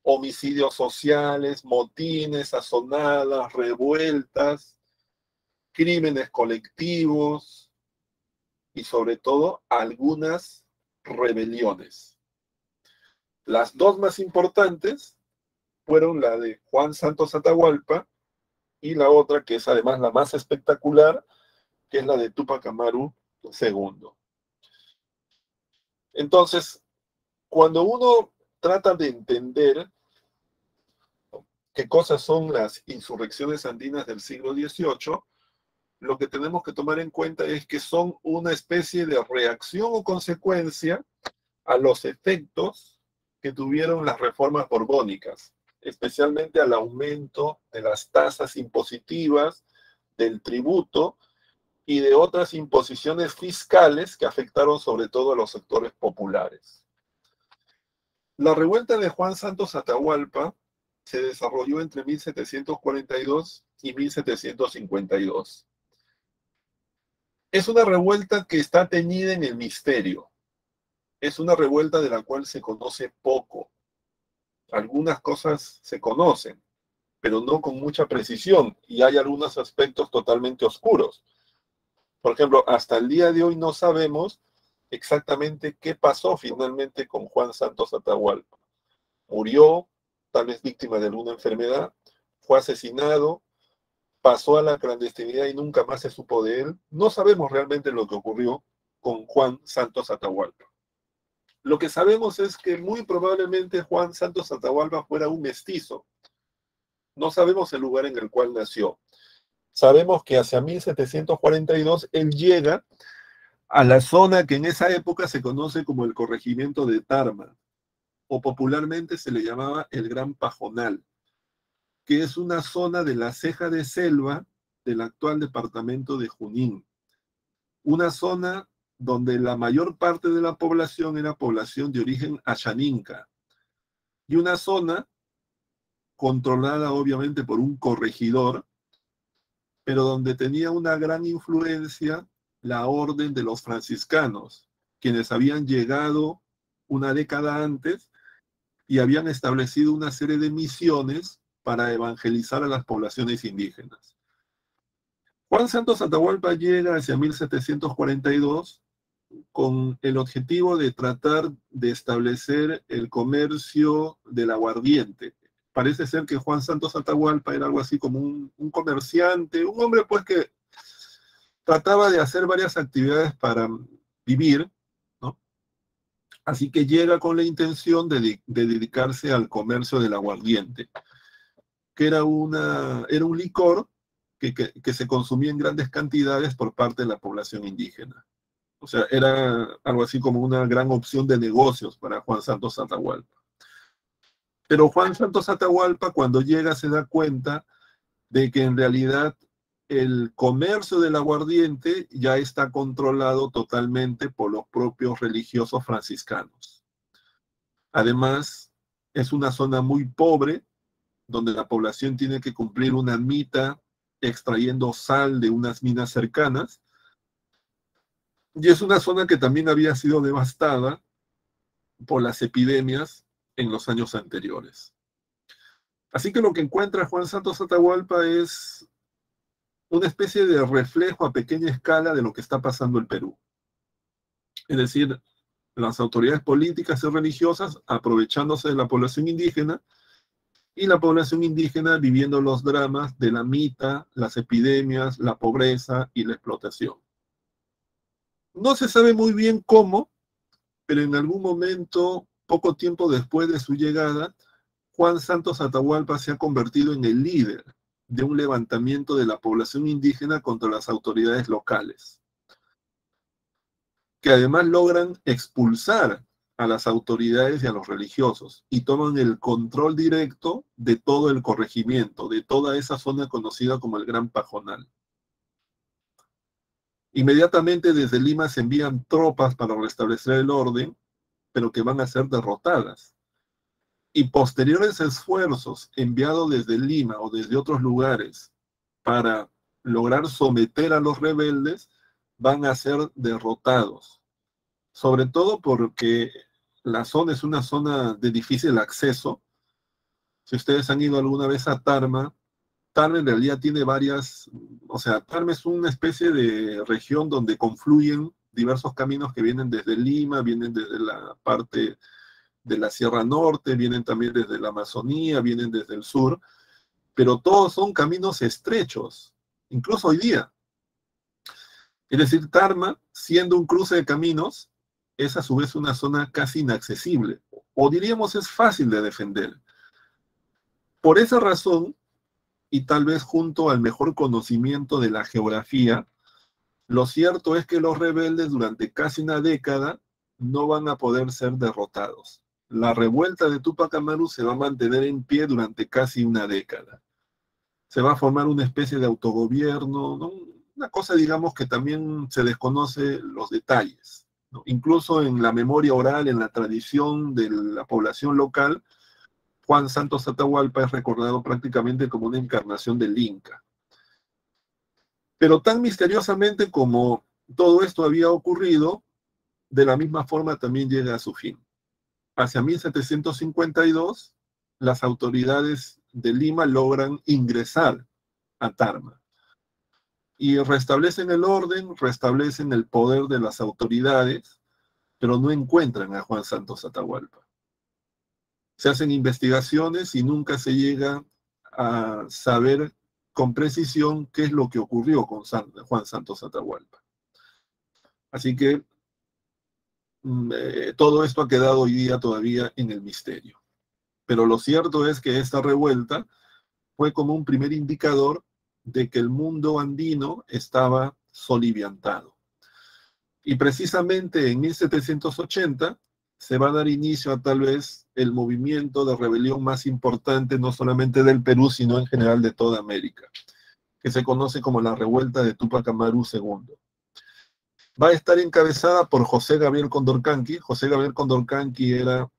Homicidios sociales, motines, azonadas, revueltas, crímenes colectivos y sobre todo algunas rebeliones. Las dos más importantes fueron la de Juan Santos Atahualpa y la otra, que es además la más espectacular, que es la de Túpac Amaru II. Entonces, cuando uno trata de entender qué cosas son las insurrecciones andinas del siglo XVIII, lo que tenemos que tomar en cuenta es que son una especie de reacción o consecuencia a los efectos que tuvieron las reformas borbónicas, especialmente al aumento de las tasas impositivas, del tributo y de otras imposiciones fiscales que afectaron sobre todo a los sectores populares. La revuelta de Juan Santos Atahualpa se desarrolló entre 1742 y 1752. Es una revuelta que está teñida en el misterio. Es una revuelta de la cual se conoce poco. Algunas cosas se conocen, pero no con mucha precisión, y hay algunos aspectos totalmente oscuros. Por ejemplo, hasta el día de hoy no sabemos exactamente qué pasó finalmente con Juan Santos Atahualpa. Murió, tal vez víctima de alguna enfermedad, fue asesinado, pasó a la clandestinidad y nunca más se supo de él. No sabemos realmente lo que ocurrió con Juan Santos Atahualpa. Lo que sabemos es que muy probablemente Juan Santos Atahualpa fuera un mestizo. No sabemos el lugar en el cual nació. Sabemos que hacia 1742 él llega a la zona que en esa época se conoce como el corregimiento de Tarma, o popularmente se le llamaba el Gran Pajonal, que es una zona de la ceja de selva del actual departamento de Junín. Una zona donde la mayor parte de la población era población de origen ayaninca, y una zona controlada obviamente por un corregidor, pero donde tenía una gran influencia la orden de los franciscanos, quienes habían llegado una década antes y habían establecido una serie de misiones para evangelizar a las poblaciones indígenas. Juan Santos Atahualpa llega hacia 1742 con el objetivo de tratar de establecer el comercio del aguardiente. Parece ser que Juan Santos Atahualpa era algo así como un comerciante, un hombre pues que trataba de hacer varias actividades para vivir, ¿no? Así que llega con la intención de dedicarse al comercio del aguardiente, que era un licor que se consumía en grandes cantidades por parte de la población indígena. O sea, era algo así como una gran opción de negocios para Juan Santos Atahualpa. Pero Juan Santos Atahualpa, cuando llega, se da cuenta de que en realidad el comercio del aguardiente ya está controlado totalmente por los propios religiosos franciscanos. Además, es una zona muy pobre, donde la población tiene que cumplir una mita extrayendo sal de unas minas cercanas, y es una zona que también había sido devastada por las epidemias en los años anteriores. Así que lo que encuentra Juan Santos Atahualpa es una especie de reflejo a pequeña escala de lo que está pasando en Perú. Es decir, las autoridades políticas y religiosas aprovechándose de la población indígena y la población indígena viviendo los dramas de la mita, las epidemias, la pobreza y la explotación. No se sabe muy bien cómo, pero en algún momento, poco tiempo después de su llegada, Juan Santos Atahualpa se ha convertido en el líder de un levantamiento de la población indígena contra las autoridades locales, que además logran expulsar a las autoridades y a los religiosos y toman el control directo de todo el corregimiento, de toda esa zona conocida como el Gran Pajonal. Inmediatamente desde Lima se envían tropas para restablecer el orden, pero que van a ser derrotadas. Y posteriores esfuerzos enviados desde Lima o desde otros lugares para lograr someter a los rebeldes van a ser derrotados. Sobre todo porque la zona es una zona de difícil acceso. Si ustedes han ido alguna vez a Tarma, Tarma en realidad tiene varias, o sea, Tarma es una especie de región donde confluyen diversos caminos que vienen desde Lima, vienen desde la parte de la Sierra Norte, vienen también desde la Amazonía, vienen desde el sur, pero todos son caminos estrechos, incluso hoy día. Es decir, Tarma, siendo un cruce de caminos, es a su vez una zona casi inaccesible, o diríamos es fácil de defender. Por esa razón, y tal vez junto al mejor conocimiento de la geografía, lo cierto es que los rebeldes durante casi una década no van a poder ser derrotados. La revuelta de Túpac Amaru se va a mantener en pie durante casi una década. Se va a formar una especie de autogobierno, ¿no? Una cosa, digamos, que también se desconoce los detalles, ¿no? Incluso en la memoria oral, en la tradición de la población local, Juan Santos Atahualpa es recordado prácticamente como una encarnación del Inca. Pero tan misteriosamente como todo esto había ocurrido, de la misma forma también llega a su fin. Hacia 1752, las autoridades de Lima logran ingresar a Tarma y restablecen el orden, restablecen el poder de las autoridades, pero no encuentran a Juan Santos Atahualpa. Se hacen investigaciones y nunca se llega a saber con precisión qué es lo que ocurrió con Juan Santos Atahualpa. Así que todo esto ha quedado hoy día todavía en el misterio. Pero lo cierto es que esta revuelta fue como un primer indicador de que el mundo andino estaba soliviantado. Y precisamente en 1780 se va a dar inicio a tal vez el movimiento de rebelión más importante, no solamente del Perú, sino en general de toda América, que se conoce como la revuelta de Túpac Amaru II. Va a estar encabezada por José Gabriel Condorcanqui. José Gabriel Condorcanqui era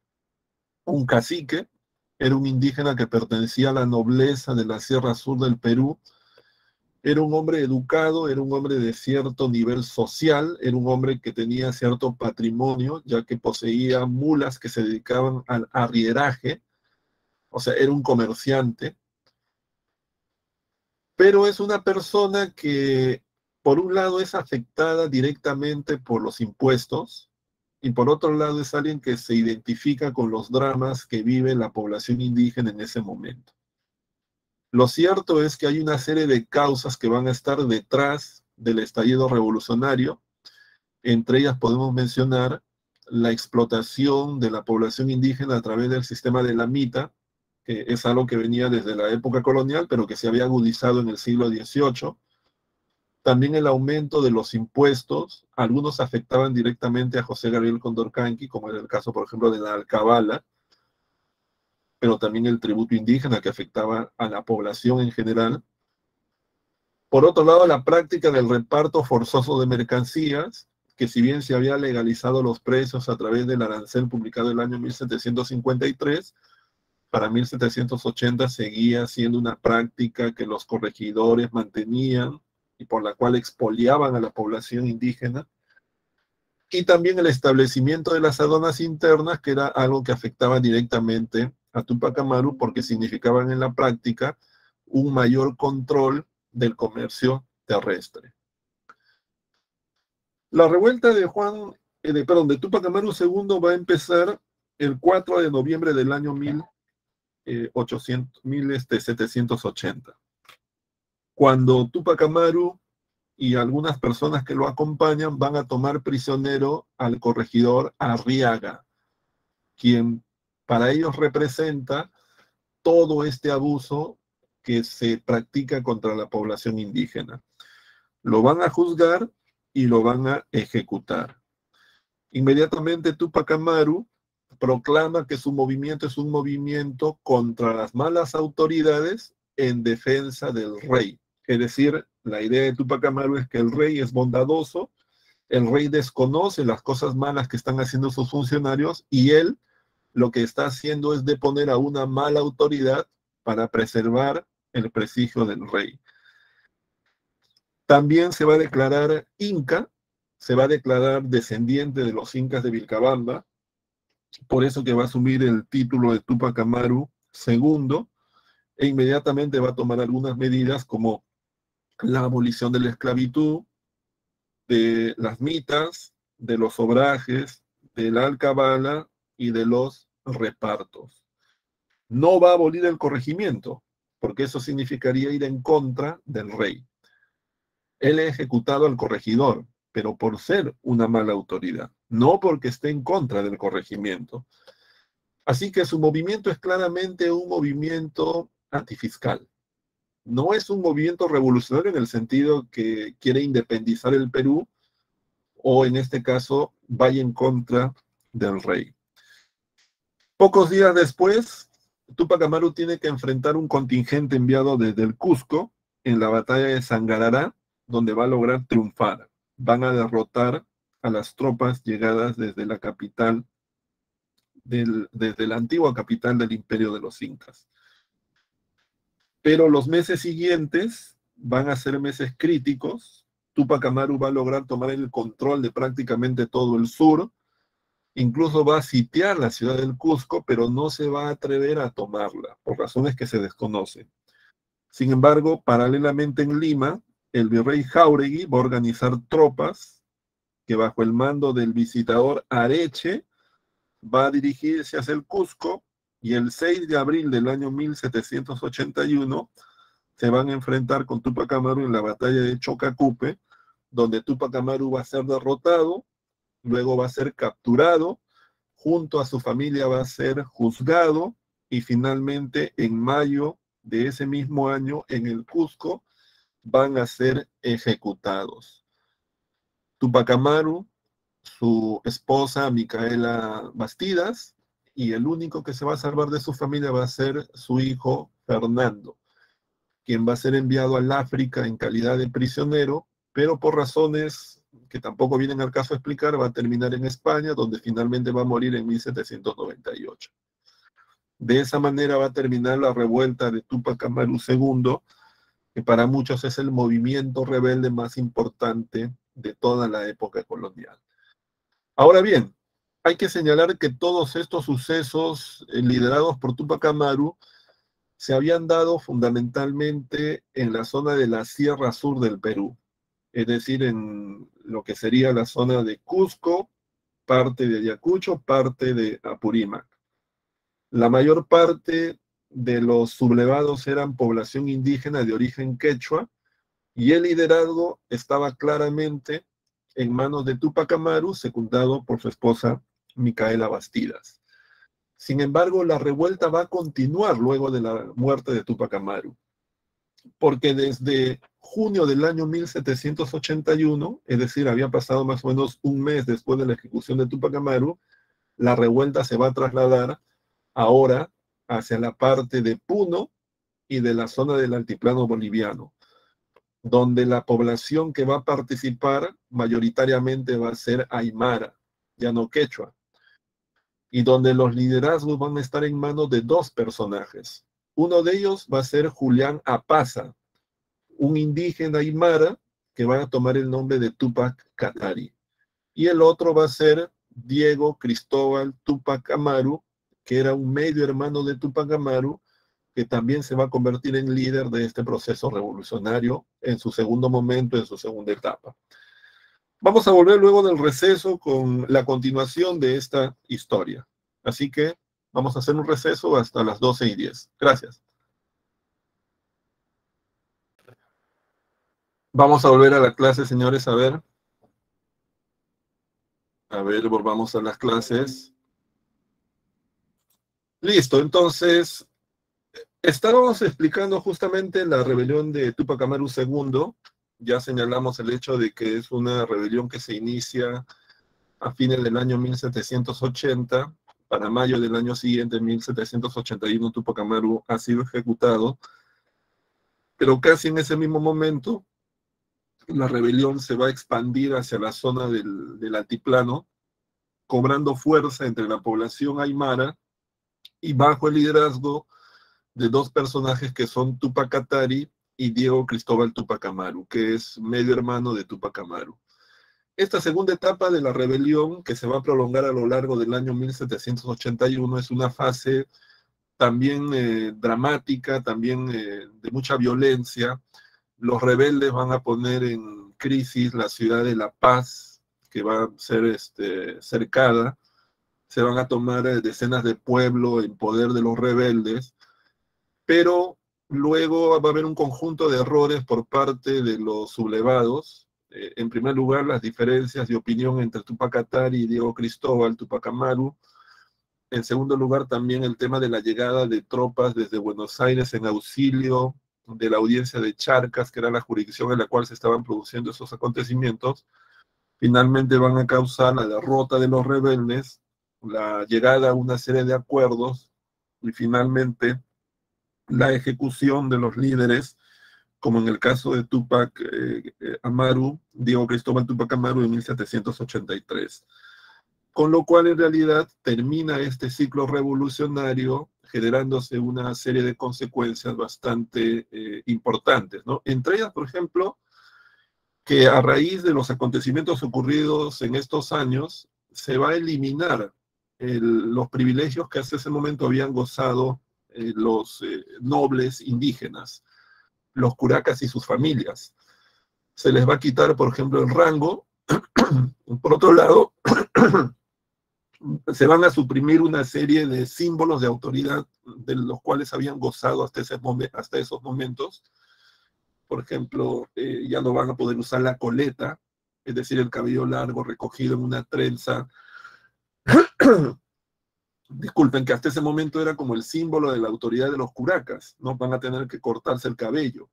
un cacique, era un indígena que pertenecía a la nobleza de la Sierra Sur del Perú. Era un hombre educado, era un hombre de cierto nivel social, era un hombre que tenía cierto patrimonio, ya que poseía mulas que se dedicaban al arrieraje, o sea, era un comerciante. Pero es una persona que, por un lado, es afectada directamente por los impuestos, y por otro lado es alguien que se identifica con los dramas que vive la población indígena en ese momento. Lo cierto es que hay una serie de causas que van a estar detrás del estallido revolucionario. Entre ellas podemos mencionar la explotación de la población indígena a través del sistema de la mita, que es algo que venía desde la época colonial, pero que se había agudizado en el siglo XVIII. También el aumento de los impuestos, algunos afectaban directamente a José Gabriel Condorcanqui, como era el caso, por ejemplo, de la alcabala, pero también el tributo indígena que afectaba a la población en general. Por otro lado, la práctica del reparto forzoso de mercancías, que si bien se había legalizado los precios a través del arancel publicado en el año 1753, para 1780 seguía siendo una práctica que los corregidores mantenían y por la cual expoliaban a la población indígena. Y también el establecimiento de las aduanas internas, que era algo que afectaba directamente a Túpac Amaru porque significaban en la práctica un mayor control del comercio terrestre. La revuelta de Túpac Amaru II va a empezar el 4 de noviembre del año 1780, cuando Túpac Amaru y algunas personas que lo acompañan van a tomar prisionero al corregidor Arriaga, quien para ellos representa todo este abuso que se practica contra la población indígena. Lo van a juzgar y lo van a ejecutar. Inmediatamente Túpac Amaru proclama que su movimiento es un movimiento contra las malas autoridades en defensa del rey. Es decir, la idea de Túpac Amaru es que el rey es bondadoso, el rey desconoce las cosas malas que están haciendo sus funcionarios y él lo que está haciendo es deponer a una mala autoridad para preservar el prestigio del rey. También se va a declarar inca, se va a declarar descendiente de los incas de Vilcabamba, por eso que va a asumir el título de Túpac Amaru II, e inmediatamente va a tomar algunas medidas como la abolición de la esclavitud, de las mitas, de los obrajes, de la alcabala y de los repartos. No va a abolir el corregimiento, porque eso significaría ir en contra del rey. Él ha ejecutado al corregidor, pero por ser una mala autoridad, no porque esté en contra del corregimiento. Así que su movimiento es claramente un movimiento antifiscal. No es un movimiento revolucionario en el sentido que quiere independizar el Perú o en este caso vaya en contra del rey. Pocos días después, Túpac Amaru tiene que enfrentar un contingente enviado desde el Cusco en la batalla de Sangarará, donde va a lograr triunfar. Van a derrotar a las tropas llegadas desde la capital, desde la antigua capital del Imperio de los Incas. Pero los meses siguientes van a ser meses críticos. Túpac Amaru va a lograr tomar el control de prácticamente todo el sur. Incluso va a sitiar la ciudad del Cusco, pero no se va a atrever a tomarla, por razones que se desconocen. Sin embargo, paralelamente en Lima, el virrey Jáuregui va a organizar tropas que bajo el mando del visitador Areche va a dirigirse hacia el Cusco y el 6 de abril del año 1781 se van a enfrentar con Túpac Amaru en la batalla de Chocacupe, donde Túpac Amaru va a ser derrotado, luego va a ser capturado, junto a su familia va a ser juzgado y finalmente en mayo de ese mismo año en el Cusco van a ser ejecutados. Túpac Amaru, su esposa Micaela Bastidas y el único que se va a salvar de su familia va a ser su hijo Fernando, quien va a ser enviado al África en calidad de prisionero, pero por razones que tampoco vienen al caso a explicar, va a terminar en España, donde finalmente va a morir en 1798. De esa manera va a terminar la revuelta de Túpac Amaru II, que para muchos es el movimiento rebelde más importante de toda la época colonial. Ahora bien, hay que señalar que todos estos sucesos liderados por Túpac Amaru se habían dado fundamentalmente en la zona de la Sierra Sur del Perú, es decir, en lo que sería la zona de Cusco, parte de Ayacucho, parte de Apurímac. La mayor parte de los sublevados eran población indígena de origen quechua y el liderazgo estaba claramente en manos de Túpac Amaru, secundado por su esposa Micaela Bastidas. Sin embargo, la revuelta va a continuar luego de la muerte de Túpac Amaru, porque desde junio del año 1781, es decir, había pasado más o menos un mes después de la ejecución de Túpac Amaru, la revuelta se va a trasladar ahora hacia la parte de Puno y de la zona del altiplano boliviano, donde la población que va a participar mayoritariamente va a ser aymara, ya no quechua, y donde los liderazgos van a estar en manos de dos personajes. Uno de ellos va a ser Julián Apaza, un indígena aymara que va a tomar el nombre de Túpac Katari. Y el otro va a ser Diego Cristóbal Túpac Amaru, que era un medio hermano de Túpac Amaru, que también se va a convertir en líder de este proceso revolucionario en su segundo momento, en su segunda etapa. Vamos a volver luego del receso con la continuación de esta historia. Así que vamos a hacer un receso hasta las 12:10. Gracias. Vamos a volver a la clase, señores, a ver. A ver, volvamos a las clases. Listo, entonces, estábamos explicando justamente la rebelión de Túpac Amaru II. Ya señalamos el hecho de que es una rebelión que se inicia a fines del año 1780. Para mayo del año siguiente, 1781, Túpac Amaru ha sido ejecutado. Pero casi en ese mismo momento, la rebelión se va a expandir hacia la zona del altiplano, cobrando fuerza entre la población aymara y bajo el liderazgo de dos personajes que son Túpac Katari y Diego Cristóbal Túpac Amaru, que es medio hermano de Túpac Amaru. Esta segunda etapa de la rebelión, que se va a prolongar a lo largo del año 1781, es una fase también dramática, también de mucha violencia. Los rebeldes van a poner en crisis la ciudad de La Paz, que va a ser cercada. Se van a tomar decenas de pueblos en poder de los rebeldes, pero luego va a haber un conjunto de errores por parte de los sublevados. En primer lugar, las diferencias de opinión entre Túpac Katari y Diego Cristóbal Túpac Amaru. En segundo lugar, también el tema de la llegada de tropas desde Buenos Aires en auxilio de la audiencia de Charcas, que era la jurisdicción en la cual se estaban produciendo esos acontecimientos. Finalmente van a causar la derrota de los rebeldes, la llegada a una serie de acuerdos y finalmente la ejecución de los líderes, como en el caso de Túpac Amaru, Diego Cristóbal Túpac Amaru en 1783. Con lo cual, en realidad, termina este ciclo revolucionario generándose una serie de consecuencias bastante importantes, ¿no? Entre ellas, por ejemplo, que a raíz de los acontecimientos ocurridos en estos años, se va a eliminar los privilegios que hasta ese momento habían gozado los nobles indígenas, los curacas y sus familias. Se les va a quitar, por ejemplo, el rango. Por otro lado, se van a suprimir una serie de símbolos de autoridad de los cuales habían gozado hasta esos momentos. Por ejemplo, ya no van a poder usar la coleta, es decir, el cabello largo recogido en una trenza. Disculpen, que hasta ese momento era como el símbolo de la autoridad de los curacas, ¿no? Van a tener que cortarse el cabello.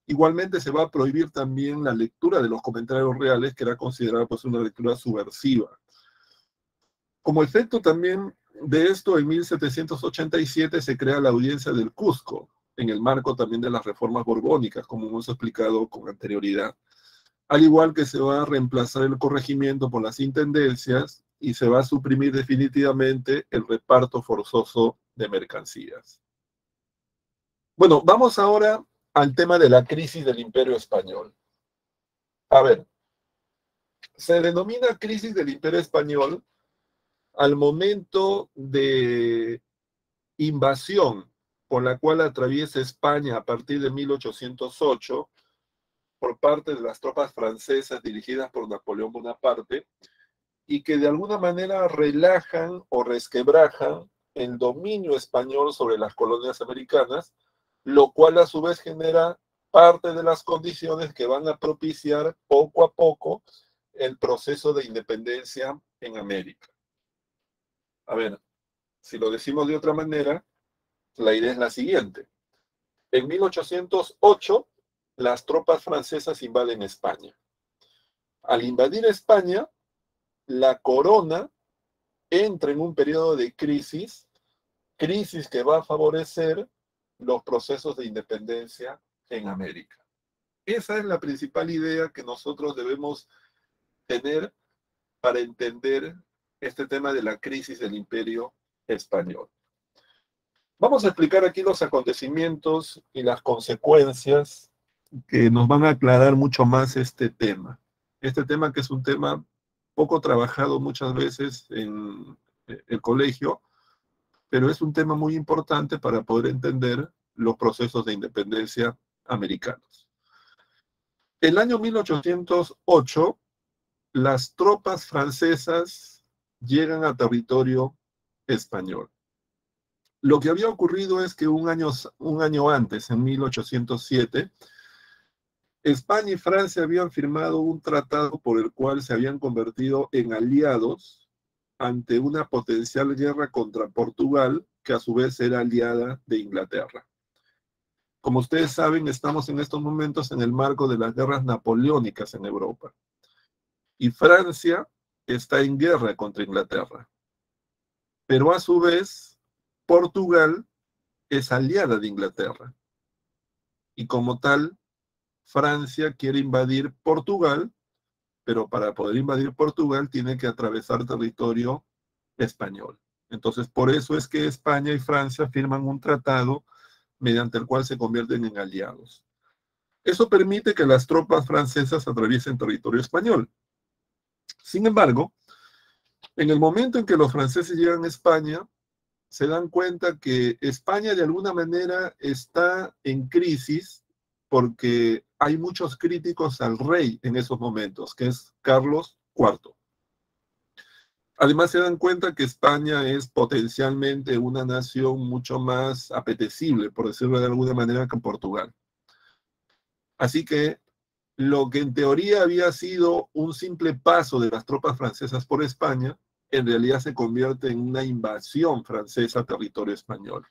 Igualmente se va a prohibir también la lectura de los comentarios reales, que era considerada pues una lectura subversiva. Como efecto también de esto, en 1787 se crea la Audiencia del Cusco, en el marco también de las reformas borbónicas, como hemos explicado con anterioridad. Al igual que se va a reemplazar el corregimiento por las intendencias y se va a suprimir definitivamente el reparto forzoso de mercancías. Bueno, vamos ahora al tema de la crisis del Imperio Español. A ver, se denomina crisis del Imperio Español al momento de invasión por la cual atraviesa España a partir de 1808 por parte de las tropas francesas dirigidas por Napoleón Bonaparte y que de alguna manera relajan o resquebrajan el dominio español sobre las colonias americanas, lo cual a su vez genera parte de las condiciones que van a propiciar poco a poco el proceso de independencia en América. A ver, si lo decimos de otra manera, la idea es la siguiente. En 1808, las tropas francesas invaden España. Al invadir España, la corona entra en un periodo de crisis que va a favorecer los procesos de independencia en América. Esa es la principal idea que nosotros debemos tener para entender este tema de la crisis del Imperio Español. Vamos a explicar aquí los acontecimientos y las consecuencias que nos van a aclarar mucho más este tema. Este tema que es un tema poco trabajado muchas veces en el colegio, pero es un tema muy importante para poder entender los procesos de independencia americanos. En el año 1808, las tropas francesas llegan a territorio español. Lo que había ocurrido es que un año antes, en 1807, España y Francia habían firmado un tratado por el cual se habían convertido en aliados ante una potencial guerra contra Portugal, que a su vez era aliada de Inglaterra. Como ustedes saben, estamos en estos momentos en el marco de las guerras napoleónicas en Europa. Y Francia está en guerra contra Inglaterra. Pero a su vez, Portugal es aliada de Inglaterra. Y como tal, Francia quiere invadir Portugal, pero para poder invadir Portugal tiene que atravesar territorio español. Entonces, por eso es que España y Francia firman un tratado mediante el cual se convierten en aliados. Eso permite que las tropas francesas atraviesen territorio español. Sin embargo, en el momento en que los franceses llegan a España, se dan cuenta que España de alguna manera está en crisis porque hay muchos críticos al rey en esos momentos, que es Carlos IV. Además se dan cuenta que España es potencialmente una nación mucho más apetecible, por decirlo de alguna manera, que Portugal. Así que lo que en teoría había sido un simple paso de las tropas francesas por España, en realidad se convierte en una invasión francesa a territorio español.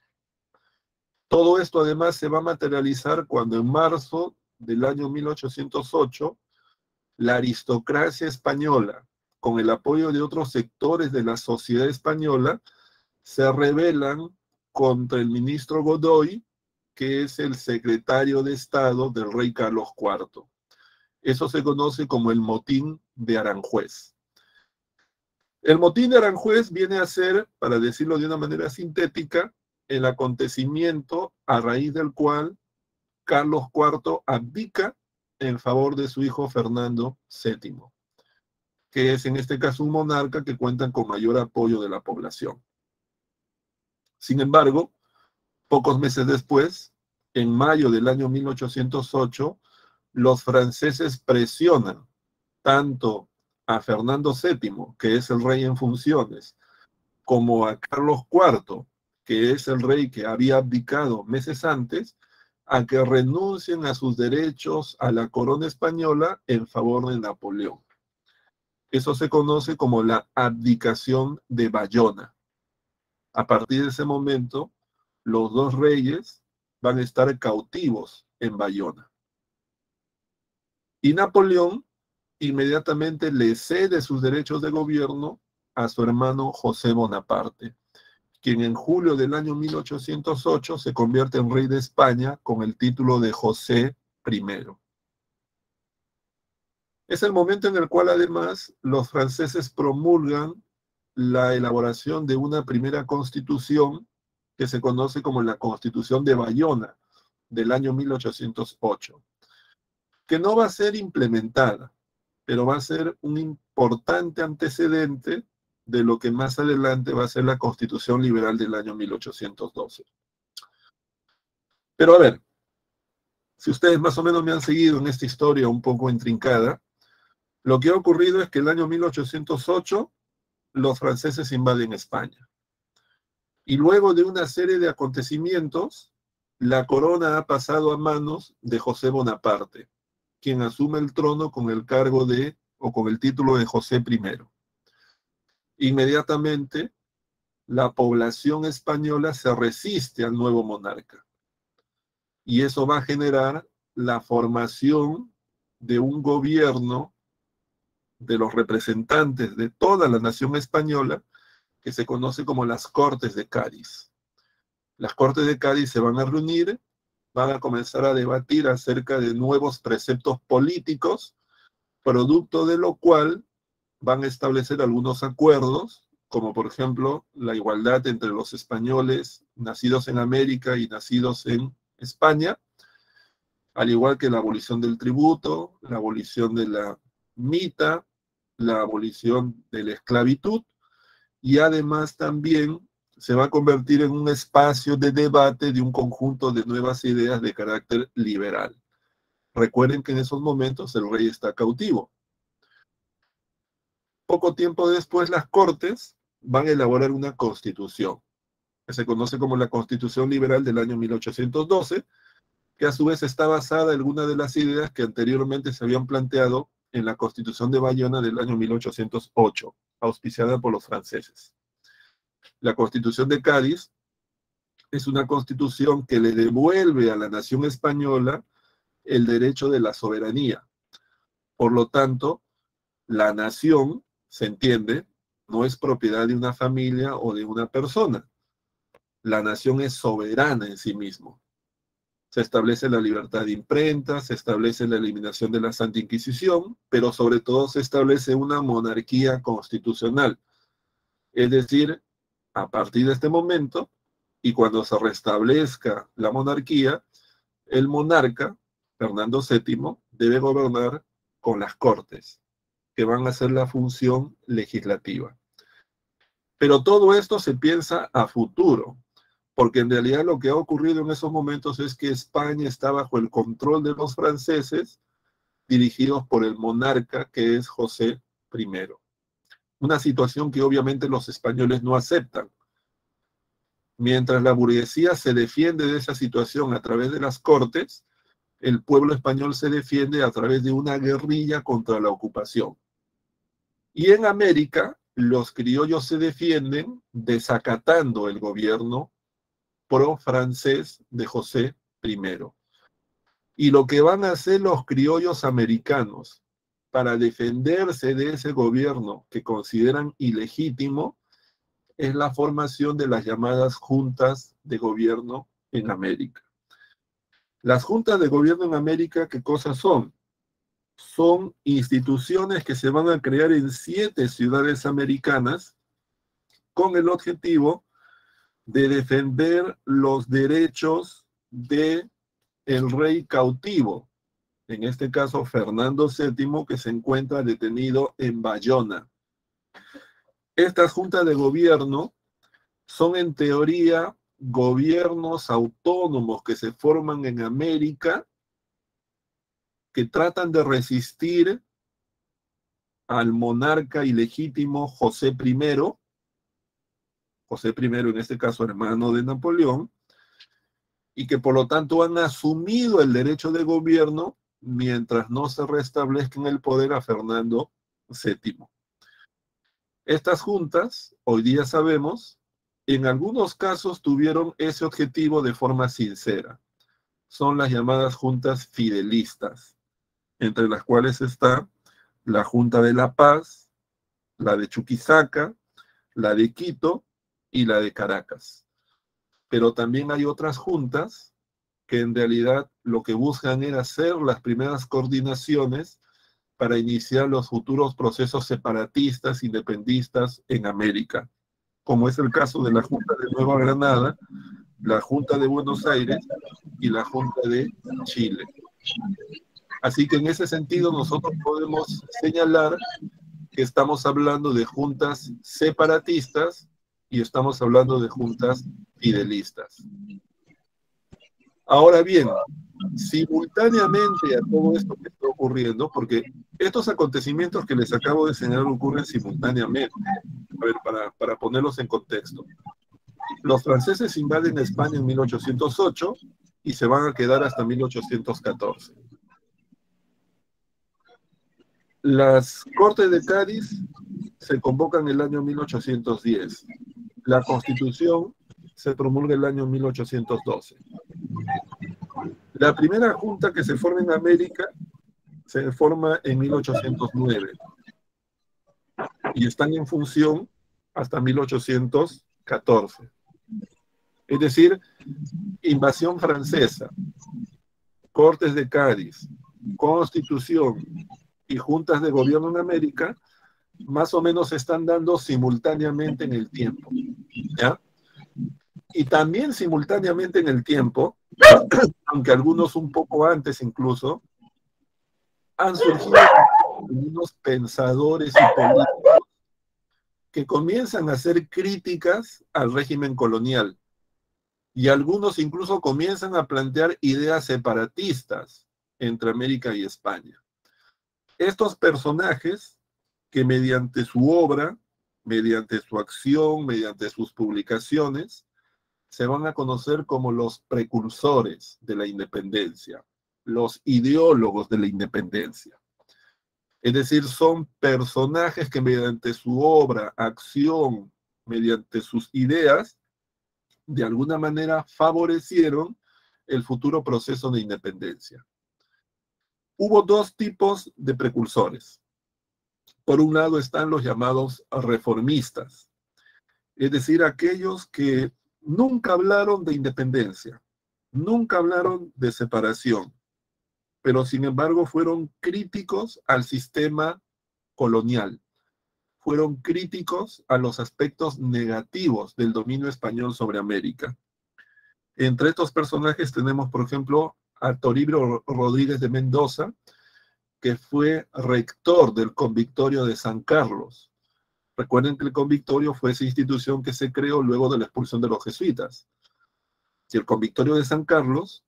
Todo esto además se va a materializar cuando en marzo del año 1808, la aristocracia española, con el apoyo de otros sectores de la sociedad española, se rebelan contra el ministro Godoy, que es el secretario de Estado del rey Carlos IV. Eso se conoce como el motín de Aranjuez. El motín de Aranjuez viene a ser, para decirlo de una manera sintética, el acontecimiento a raíz del cual Carlos IV abdica en favor de su hijo Fernando VII, que es en este caso un monarca que cuenta con mayor apoyo de la población. Sin embargo, pocos meses después, en mayo del año 1808, los franceses presionan tanto a Fernando VII, que es el rey en funciones, como a Carlos IV, que es el rey que había abdicado meses antes, a que renuncien a sus derechos a la corona española en favor de Napoleón. Eso se conoce como la abdicación de Bayona. A partir de ese momento, los dos reyes van a estar cautivos en Bayona. Y Napoleón inmediatamente le cede sus derechos de gobierno a su hermano José Bonaparte, quien en julio del año 1808 se convierte en rey de España con el título de José I. Es el momento en el cual además los franceses promulgan la elaboración de una primera constitución que se conoce como la Constitución de Bayona del año 1808, que no va a ser implementada, pero va a ser un importante antecedente de lo que más adelante va a ser la Constitución Liberal del año 1812. Pero a ver, si ustedes más o menos me han seguido en esta historia un poco intrincada, lo que ha ocurrido es que el año 1808 los franceses invaden España. Y luego de una serie de acontecimientos, la corona ha pasado a manos de José Bonaparte, quien asume el trono con el cargo de, o con el título de José I. Inmediatamente, la población española se resiste al nuevo monarca. Y eso va a generar la formación de un gobierno de los representantes de toda la nación española que se conoce como las Cortes de Cádiz. Las Cortes de Cádiz se van a reunir, van a comenzar a debatir acerca de nuevos preceptos políticos, producto de lo cual van a establecer algunos acuerdos, como por ejemplo la igualdad entre los españoles nacidos en América y nacidos en España, al igual que la abolición del tributo, la abolición de la mita, la abolición de la esclavitud, y además también se va a convertir en un espacio de debate de un conjunto de nuevas ideas de carácter liberal. Recuerden que en esos momentos el rey está cautivo. Poco tiempo después, las Cortes van a elaborar una constitución, que se conoce como la Constitución Liberal del año 1812, que a su vez está basada en algunas de las ideas que anteriormente se habían planteado en la Constitución de Bayona del año 1808, auspiciada por los franceses. La Constitución de Cádiz es una constitución que le devuelve a la nación española el derecho de la soberanía. Por lo tanto, la nación, se entiende, no es propiedad de una familia o de una persona. La nación es soberana en sí mismo. Se establece la libertad de imprenta, se establece la eliminación de la Santa Inquisición, pero sobre todo se establece una monarquía constitucional. Es decir, a partir de este momento, y cuando se restablezca la monarquía, el monarca, Fernando VII, debe gobernar con las Cortes, que van a ser la función legislativa. Pero todo esto se piensa a futuro, porque en realidad lo que ha ocurrido en esos momentos es que España está bajo el control de los franceses, dirigidos por el monarca que es José I. Una situación que obviamente los españoles no aceptan. Mientras la burguesía se defiende de esa situación a través de las Cortes, el pueblo español se defiende a través de una guerrilla contra la ocupación. Y en América, los criollos se defienden desacatando el gobierno pro-francés de José I. Y lo que van a hacer los criollos americanos para defenderse de ese gobierno que consideran ilegítimo es la formación de las llamadas juntas de gobierno en América. Las juntas de gobierno en América, ¿qué cosas son? Son instituciones que se van a crear en 7 ciudades americanas con el objetivo de defender los derechos de el rey cautivo, en este caso Fernando VII, que se encuentra detenido en Bayona. Estas juntas de gobierno son en teoría gobiernos autónomos que se forman en América, que tratan de resistir al monarca ilegítimo José I, José I en este caso hermano de Napoleón, y que por lo tanto han asumido el derecho de gobierno mientras no se restablezca en el poder a Fernando VII. Estas juntas, hoy día sabemos, en algunos casos tuvieron ese objetivo de forma sincera. Son las llamadas juntas fidelistas, entre las cuales está la Junta de La Paz, la de Chuquisaca, la de Quito y la de Caracas. Pero también hay otras juntas que en realidad lo que buscan era hacer las primeras coordinaciones para iniciar los futuros procesos separatistas, independistas en América, como es el caso de la Junta de Nueva Granada, la Junta de Buenos Aires y la Junta de Chile. Así que en ese sentido nosotros podemos señalar que estamos hablando de juntas separatistas y estamos hablando de juntas fidelistas. Ahora bien, simultáneamente a todo esto que está ocurriendo, porque estos acontecimientos que les acabo de señalar ocurren simultáneamente, a ver, para ponerlos en contexto. Los franceses invaden España en 1808 y se van a quedar hasta 1814. Las Cortes de Cádiz se convocan en el año 1810. La Constitución se promulga en el año 1812. La primera junta que se forma en América se forma en 1809 y están en función hasta 1814. Es decir, invasión francesa, Cortes de Cádiz, Constitución y juntas de gobierno en América, más o menos se están dando simultáneamente en el tiempo, ¿ya? Y también simultáneamente en el tiempo, aunque algunos un poco antes incluso, han surgido unos pensadores y políticos que comienzan a hacer críticas al régimen colonial, y algunos incluso comienzan a plantear ideas separatistas entre América y España. Estos personajes que mediante su obra, mediante su acción, mediante sus publicaciones, se van a conocer como los precursores de la independencia, los ideólogos de la independencia. Es decir, son personajes que mediante su obra, acción, mediante sus ideas, de alguna manera favorecieron el futuro proceso de independencia. Hubo dos tipos de precursores. Por un lado están los llamados reformistas, es decir, aquellos que nunca hablaron de independencia, nunca hablaron de separación, pero sin embargo fueron críticos al sistema colonial, fueron críticos a los aspectos negativos del dominio español sobre América. Entre estos personajes tenemos, por ejemplo, a Toribio Rodríguez de Mendoza, que fue rector del Convictorio de San Carlos. Recuerden que el Convictorio fue esa institución que se creó luego de la expulsión de los jesuitas. Y el Convictorio de San Carlos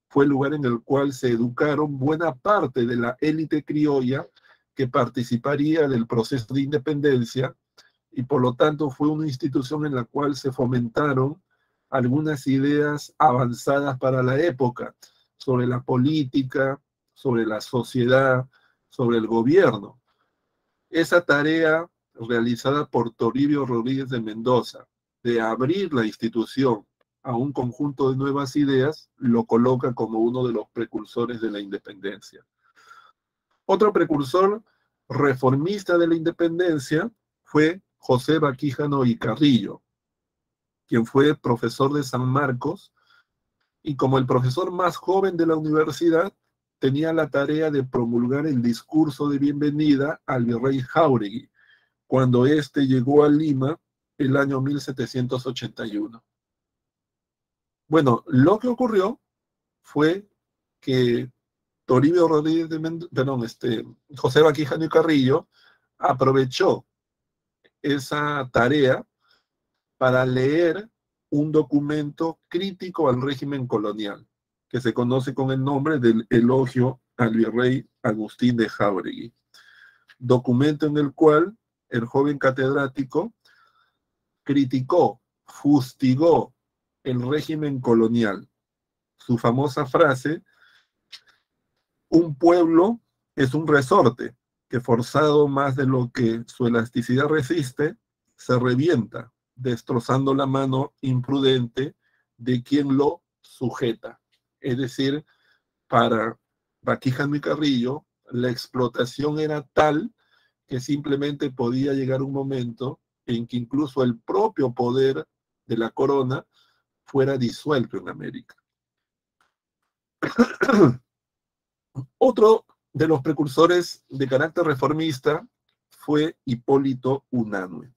fue el lugar en el cual se educaron buena parte de la élite criolla que participaría del proceso de independencia, y por lo tanto fue una institución en la cual se fomentaron algunas ideas avanzadas para la época sobre la política, sobre la sociedad, sobre el gobierno. Esa tarea realizada por Toribio Rodríguez de Mendoza, de abrir la institución a un conjunto de nuevas ideas, lo coloca como uno de los precursores de la independencia. Otro precursor reformista de la independencia fue José Baquíjano y Carrillo, quien fue profesor de San Marcos, y como el profesor más joven de la universidad, tenía la tarea de promulgar el discurso de bienvenida al virrey Jáuregui, cuando éste llegó a Lima el año 1781. Bueno, lo que ocurrió fue que Toribio Rodríguez José Baquíjano y Carrillo aprovechó esa tarea para leer un documento crítico al régimen colonial, que se conoce con el nombre del Elogio al virrey Agustín de Jáuregui. Documento en el cual el joven catedrático criticó, fustigó el régimen colonial. Su famosa frase: un pueblo es un resorte que, forzado más de lo que su elasticidad resiste, se revienta, destrozando la mano imprudente de quien lo sujeta. Es decir, para Baquíjano y Carrillo, la explotación era tal que simplemente podía llegar un momento en que incluso el propio poder de la corona fuera disuelto en América. Otro de los precursores de carácter reformista fue Hipólito Unanue.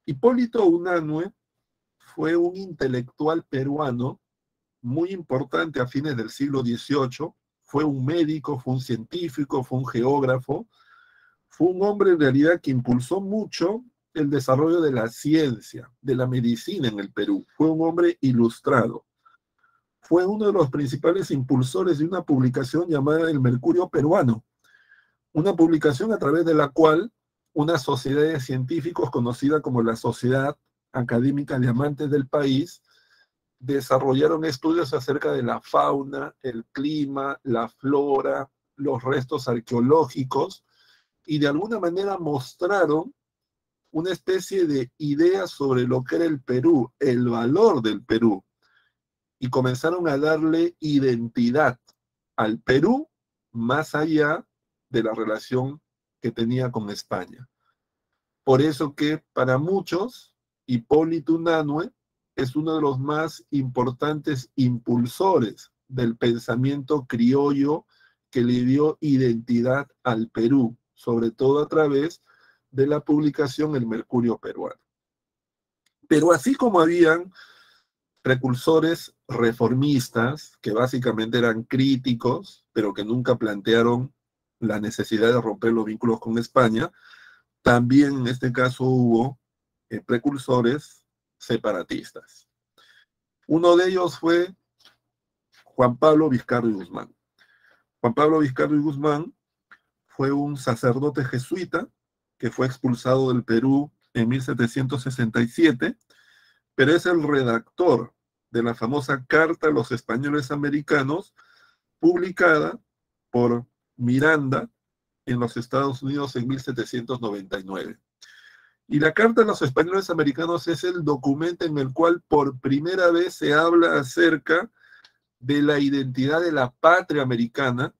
Hipólito Unanue fue un intelectual peruano muy importante a fines del siglo XVIII. Fue un médico, fue un científico, fue un geógrafo, fue un hombre en realidad que impulsó mucho el desarrollo de la ciencia, de la medicina en el Perú. Fue un hombre ilustrado. Fue uno de los principales impulsores de una publicación llamada El Mercurio Peruano, una publicación a través de la cual una sociedad de científicos conocida como la Sociedad Académica de Amantes del País desarrollaron estudios acerca de la fauna, el clima, la flora, los restos arqueológicos, y de alguna manera mostraron una especie de idea sobre lo que era el Perú, el valor del Perú, y comenzaron a darle identidad al Perú más allá de la relación que tenía con España. Por eso que para muchos, Hipólito Unanue es uno de los más importantes impulsores del pensamiento criollo que le dio identidad al Perú, sobre todo a través de la publicación El Mercurio Peruano. Pero así como habían precursores reformistas, que básicamente eran críticos, pero que nunca plantearon la necesidad de romper los vínculos con España, también en este caso hubo precursores separatistas. Uno de ellos fue Juan Pablo Vizcarra y Guzmán. Juan Pablo Vizcarra y Guzmán fue un sacerdote jesuita que fue expulsado del Perú en 1767, pero es el redactor de la famosa Carta a los Españoles Americanos, publicada por Miranda en los Estados Unidos en 1799. Y la Carta a los Españoles Americanos es el documento en el cual por primera vez se habla acerca de la identidad de la patria americana,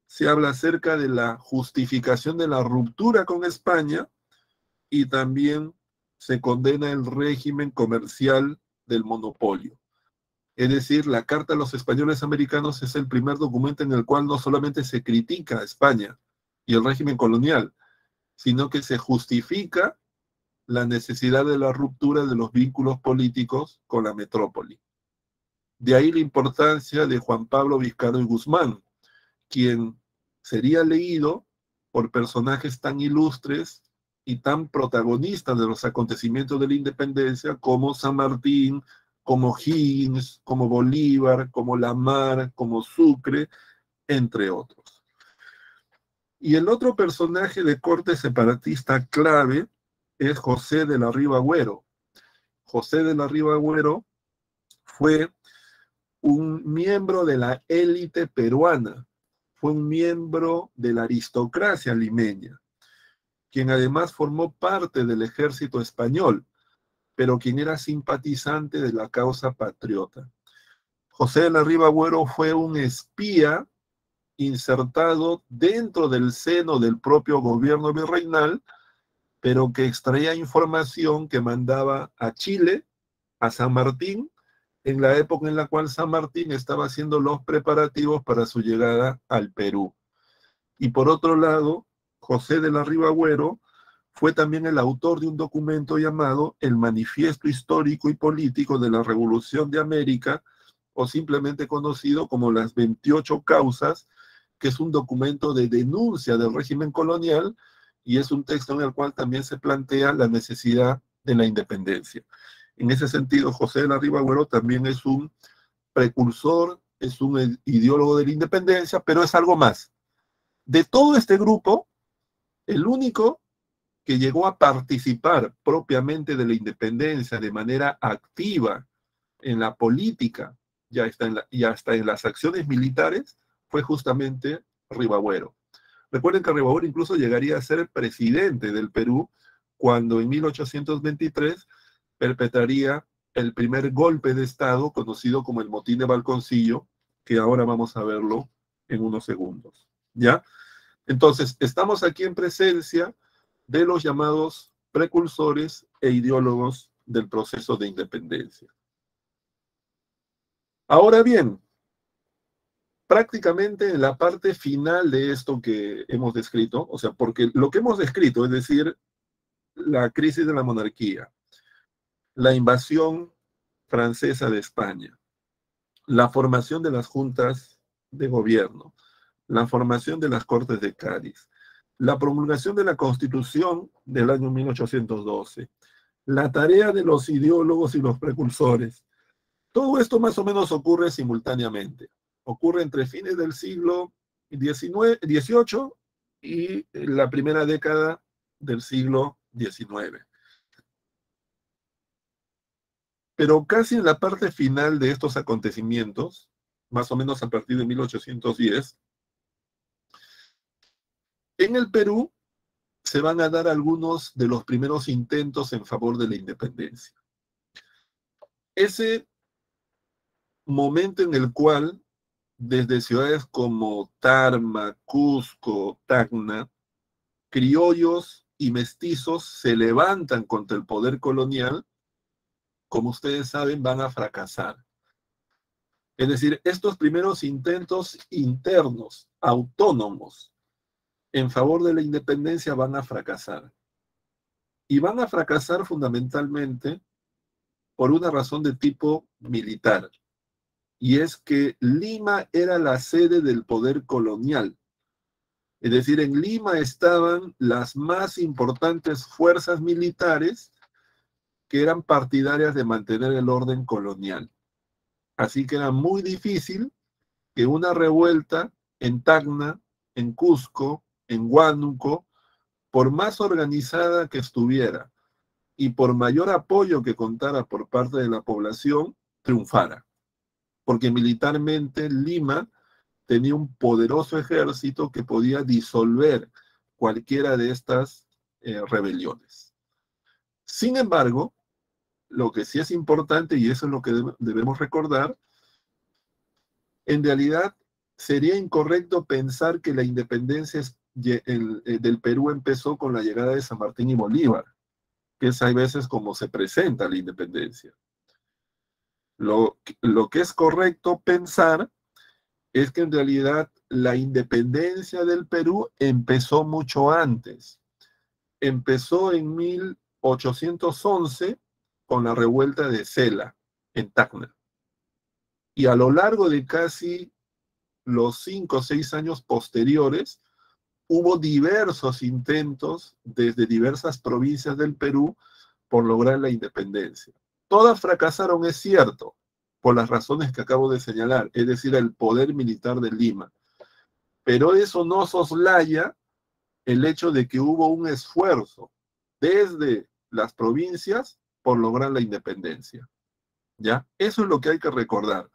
se habla acerca de la justificación de la ruptura con España y también se condena el régimen comercial del monopolio. Es decir, la Carta a los Españoles Americanos es el primer documento en el cual no solamente se critica a España y el régimen colonial, sino que se justifica la necesidad de la ruptura de los vínculos políticos con la metrópoli. De ahí la importancia de Juan Pablo Vizcarra y Guzmán, quien sería leído por personajes tan ilustres y tan protagonistas de los acontecimientos de la independencia como San Martín, como Higgins, como Bolívar, como Lamar, como Sucre, entre otros. Y el otro personaje de corte separatista clave es José de la Riva Agüero. José de la Riva Agüero fue un miembro de la élite peruana, fue un miembro de la aristocracia limeña, quien además formó parte del ejército español, pero quien era simpatizante de la causa patriota. José de la Riva Agüero fue un espía insertado dentro del seno del propio gobierno virreinal, pero que extraía información que mandaba a Chile, a San Martín, en la época en la cual San Martín estaba haciendo los preparativos para su llegada al Perú. Y por otro lado, José de la Riva Agüero fue también el autor de un documento llamado El Manifiesto Histórico y Político de la Revolución de América, o simplemente conocido como las 28 Causas, que es un documento de denuncia del régimen colonial y es un texto en el cual también se plantea la necesidad de la independencia. En ese sentido, José de la Riva Agüero también es un precursor, es un ideólogo de la independencia, pero es algo más. De todo este grupo, el único que llegó a participar propiamente de la independencia de manera activa en la política y hasta en las acciones militares, fue justamente Riva Agüero. Recuerden que Riva Agüero incluso llegaría a ser presidente del Perú cuando en 1823 perpetraría el primer golpe de Estado conocido como el Motín de Balconcillo, que ahora vamos a verlo en unos segundos. ¿Ya? Entonces, estamos aquí en presencia de los llamados precursores e ideólogos del proceso de independencia. Ahora bien, prácticamente en la parte final de esto que hemos descrito, o sea, porque lo que hemos descrito, es decir, la crisis de la monarquía, la invasión francesa de España, la formación de las juntas de gobierno, la formación de las Cortes de Cádiz, la promulgación de la Constitución del año 1812, la tarea de los ideólogos y los precursores. Todo esto más o menos ocurre simultáneamente. Ocurre entre fines del siglo XVIII y la primera década del siglo XIX. Pero casi en la parte final de estos acontecimientos, más o menos a partir de 1810, en el Perú se van a dar algunos de los primeros intentos en favor de la independencia. Ese momento en el cual desde ciudades como Tarma, Cusco, Tacna, criollos y mestizos se levantan contra el poder colonial, como ustedes saben, van a fracasar. Es decir, estos primeros intentos internos, autónomos, en favor de la independencia van a fracasar. Y van a fracasar fundamentalmente por una razón de tipo militar. Y es que Lima era la sede del poder colonial. Es decir, en Lima estaban las más importantes fuerzas militares que eran partidarias de mantener el orden colonial. Así que era muy difícil que una revuelta en Tacna, en Cusco, en Huánuco, por más organizada que estuviera y por mayor apoyo que contara por parte de la población, triunfara. Porque militarmente Lima tenía un poderoso ejército que podía disolver cualquiera de estas rebeliones. Sin embargo, lo que sí es importante, y eso es lo que debemos recordar, en realidad sería incorrecto pensar que la independencia del Perú empezó con la llegada de San Martín y Bolívar, que es a veces como se presenta la independencia. Lo que es correcto pensar es que en realidad la independencia del Perú empezó mucho antes. Empezó en 1811 con la revuelta de Cela, en Tacna. Y a lo largo de casi los 5 o 6 años posteriores, hubo diversos intentos desde diversas provincias del Perú por lograr la independencia. Todas fracasaron, es cierto, por las razones que acabo de señalar, es decir, el poder militar de Lima. Pero eso no soslaya el hecho de que hubo un esfuerzo desde las provincias por lograr la independencia. ¿Ya? Eso es lo que hay que recordar.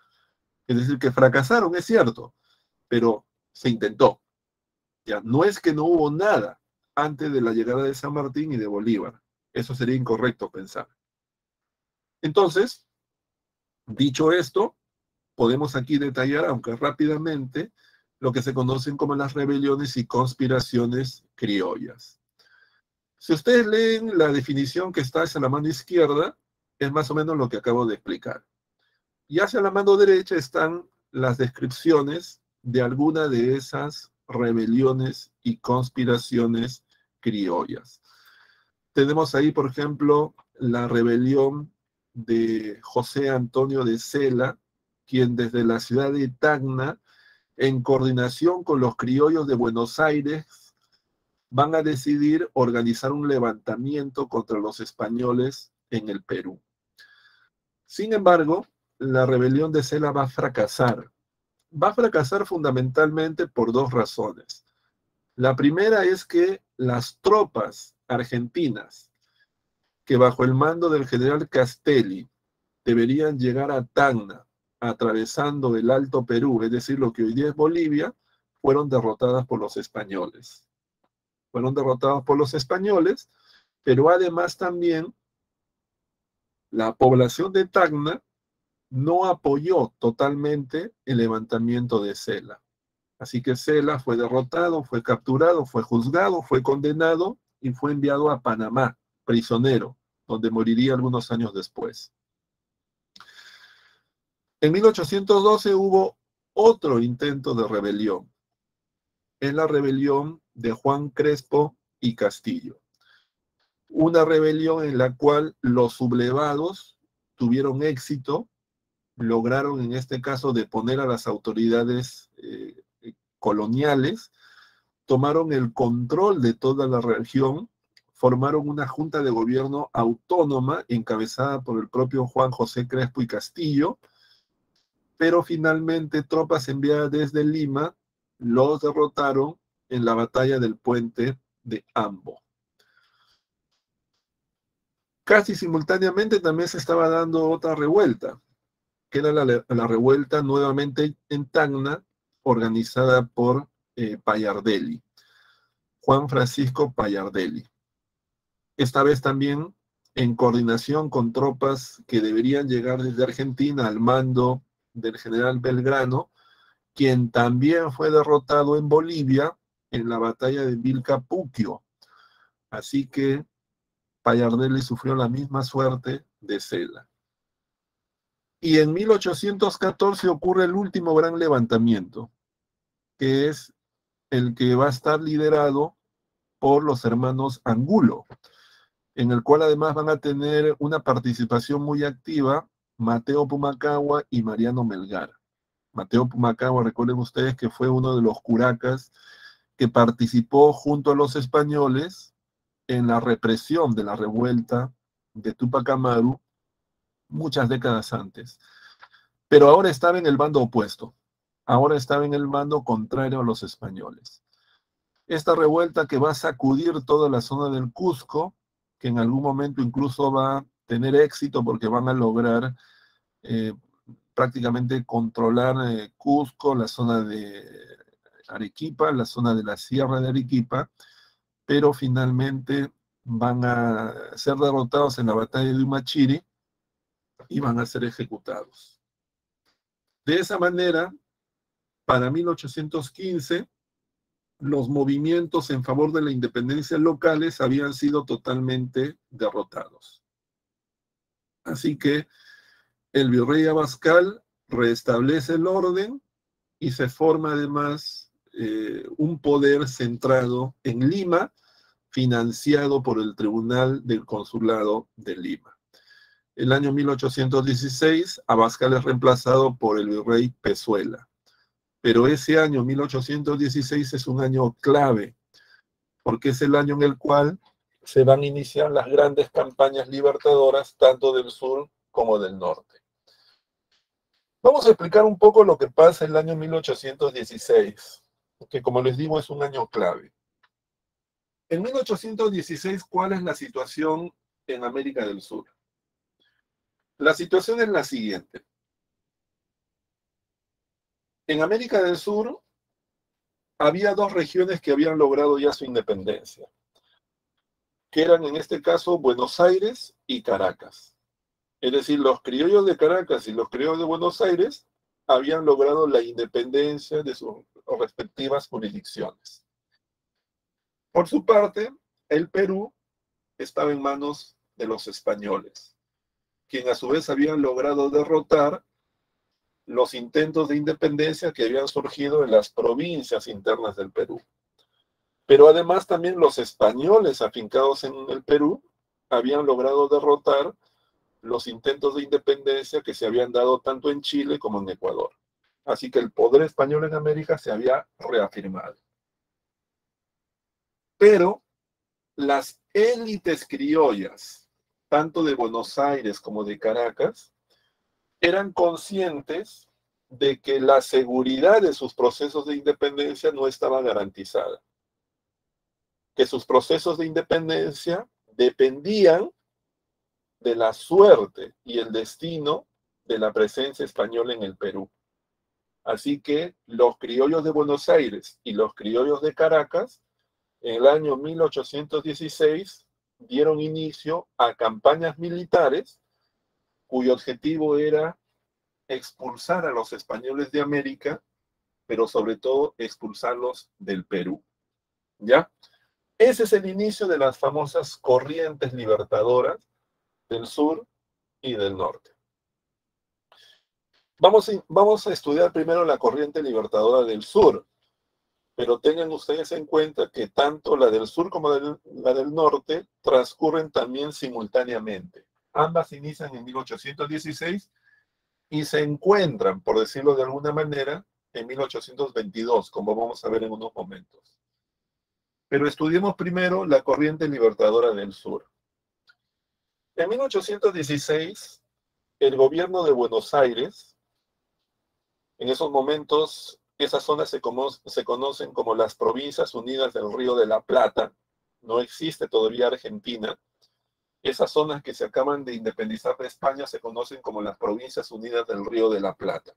Es decir, que fracasaron, es cierto, pero se intentó. ¿Ya? No es que no hubo nada antes de la llegada de San Martín y de Bolívar. Eso sería incorrecto pensar. Entonces, dicho esto, podemos aquí detallar, aunque rápidamente, lo que se conocen como las rebeliones y conspiraciones criollas. Si ustedes leen la definición que está hacia la mano izquierda, es más o menos lo que acabo de explicar. Y hacia la mano derecha están las descripciones de alguna de esas rebeliones y conspiraciones criollas. Tenemos ahí, por ejemplo, la rebelión de José Antonio de Cela, quien desde la ciudad de Tacna, en coordinación con los criollos de Buenos Aires, van a decidir organizar un levantamiento contra los españoles en el Perú. Sin embargo, la rebelión de Cela va a fracasar. Va a fracasar fundamentalmente por dos razones. La primera es que las tropas argentinas, que bajo el mando del general Castelli deberían llegar a Tacna, atravesando el Alto Perú, es decir, lo que hoy día es Bolivia, fueron derrotadas por los españoles. Fueron derrotados por los españoles, pero además también la población de Tacna no apoyó totalmente el levantamiento de Cela. Así que Cela fue derrotado, fue capturado, fue juzgado, fue condenado y fue enviado a Panamá, prisionero, donde moriría algunos años después. En 1812 hubo otro intento de rebelión. Es la rebelión de Juan Crespo y Castillo. Una rebelión en la cual los sublevados tuvieron éxito, lograron en este caso deponer a las autoridades coloniales, tomaron el control de toda la región, formaron una junta de gobierno autónoma encabezada por el propio Juan José Crespo y Castillo, pero finalmente tropas enviadas desde Lima los derrotaron en la batalla del puente de Ambo. Casi simultáneamente también se estaba dando otra revuelta, que era la revuelta nuevamente en Tacna, organizada por Payardelli, Juan Francisco Payardelli. Esta vez también en coordinación con tropas que deberían llegar desde Argentina al mando del general Belgrano, quien también fue derrotado en Bolivia en la batalla de Vilcapugio. Así que Payardelli sufrió la misma suerte de Cela. Y en 1814 ocurre el último gran levantamiento, que es el que va a estar liderado por los hermanos Angulo, en el cual además van a tener una participación muy activa Mateo Pumacahua y Mariano Melgar. Mateo Pumacahua, recuerden ustedes que fue uno de los curacas que participó junto a los españoles en la represión de la revuelta de Túpac Amaru muchas décadas antes. Pero ahora estaba en el bando opuesto. Ahora estaba en el bando contrario a los españoles. Esta revuelta que va a sacudir toda la zona del Cusco, que en algún momento incluso va a tener éxito porque van a lograr prácticamente controlar Cusco, la zona de Arequipa, la zona de la Sierra de Arequipa, pero finalmente van a ser derrotados en la batalla de Humachiri y van a ser ejecutados. De esa manera, para 1815, los movimientos en favor de la independencia locales habían sido totalmente derrotados. Así que el virrey Abascal restablece el orden y se forma además un poder centrado en Lima, financiado por el Tribunal del Consulado de Lima. El año 1816, Abascal es reemplazado por el virrey Pezuela. Pero ese año, 1816, es un año clave, porque es el año en el cual se van a iniciar las grandes campañas libertadoras, tanto del sur como del norte. Vamos a explicar un poco lo que pasa en el año 1816, que como les digo es un año clave. En 1816, ¿cuál es la situación en América del Sur? La situación es la siguiente. En América del Sur había dos regiones que habían logrado ya su independencia, que eran en este caso Buenos Aires y Caracas. Es decir, los criollos de Caracas y los criollos de Buenos Aires habían logrado la independencia de sus respectivas jurisdicciones. Por su parte, el Perú estaba en manos de los españoles, quienes a su vez habían logrado derrotar los intentos de independencia que habían surgido en las provincias internas del Perú. Pero además también los españoles afincados en el Perú habían logrado derrotar los intentos de independencia que se habían dado tanto en Chile como en Ecuador. Así que el poder español en América se había reafirmado. Pero las élites criollas, tanto de Buenos Aires como de Caracas, eran conscientes de que la seguridad de sus procesos de independencia no estaba garantizada, que sus procesos de independencia dependían de la suerte y el destino de la presencia española en el Perú. Así que los criollos de Buenos Aires y los criollos de Caracas, en el año 1816, dieron inicio a campañas militares cuyo objetivo era expulsar a los españoles de América, pero sobre todo expulsarlos del Perú. ¿Ya? Ese es el inicio de las famosas corrientes libertadoras del sur y del norte. Vamos a estudiar primero la corriente libertadora del sur, pero tengan ustedes en cuenta que tanto la del sur como la del norte transcurren también simultáneamente. Ambas inician en 1816 y se encuentran, por decirlo de alguna manera, en 1822, como vamos a ver en unos momentos. Pero estudiemos primero la corriente libertadora del sur. En 1816, el gobierno de Buenos Aires, en esos momentos, esas zonas se conocen como las Provincias Unidas del Río de la Plata, no existe todavía Argentina. Esas zonas que se acaban de independizar de España se conocen como las Provincias Unidas del Río de la Plata.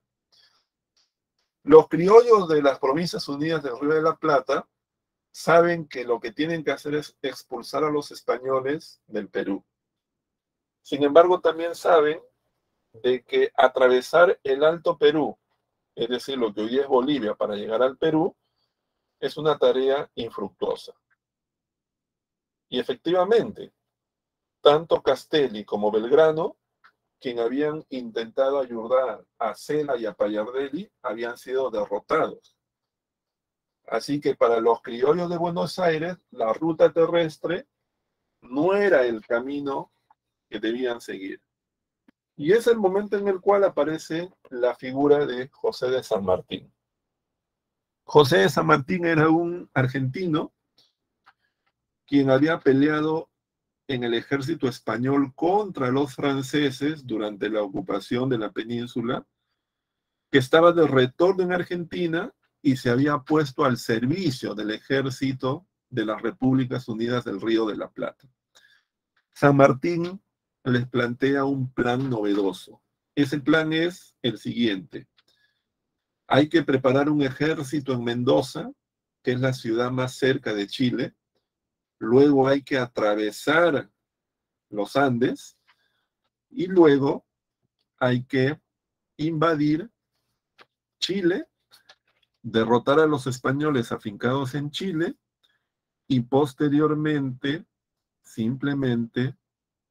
Los criollos de las Provincias Unidas del Río de la Plata saben que lo que tienen que hacer es expulsar a los españoles del Perú. Sin embargo, también saben de que atravesar el Alto Perú, es decir, lo que hoy es Bolivia, para llegar al Perú, es una tarea infructuosa. Y efectivamente, tanto Castelli como Belgrano, quien habían intentado ayudar a Cela y a Pallardelli, habían sido derrotados. Así que para los criollos de Buenos Aires, la ruta terrestre no era el camino que debían seguir. Y es el momento en el cual aparece la figura de José de San Martín. José de San Martín era un argentino quien había peleado en el ejército español contra los franceses durante la ocupación de la península, que estaba de retorno en Argentina y se había puesto al servicio del ejército de las Repúblicas Unidas del Río de la Plata. San Martín les plantea un plan novedoso. Ese plan es el siguiente. Hay que preparar un ejército en Mendoza, que es la ciudad más cerca de Chile. Luego hay que atravesar los Andes y luego hay que invadir Chile, derrotar a los españoles afincados en Chile y posteriormente simplemente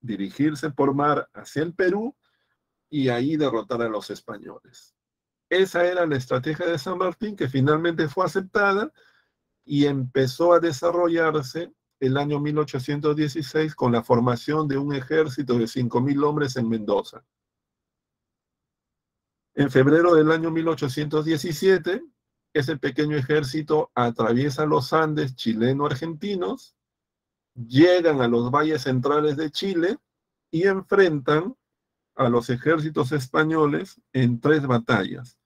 dirigirse por mar hacia el Perú y ahí derrotar a los españoles. Esa era la estrategia de San Martín, que finalmente fue aceptada y empezó a desarrollarse el año 1816 con la formación de un ejército de 5.000 hombres en Mendoza. En febrero del año 1817, ese pequeño ejército atraviesa los Andes chileno-argentinos, llegan a los valles centrales de Chile y enfrentan a los ejércitos españoles en 3 batallas,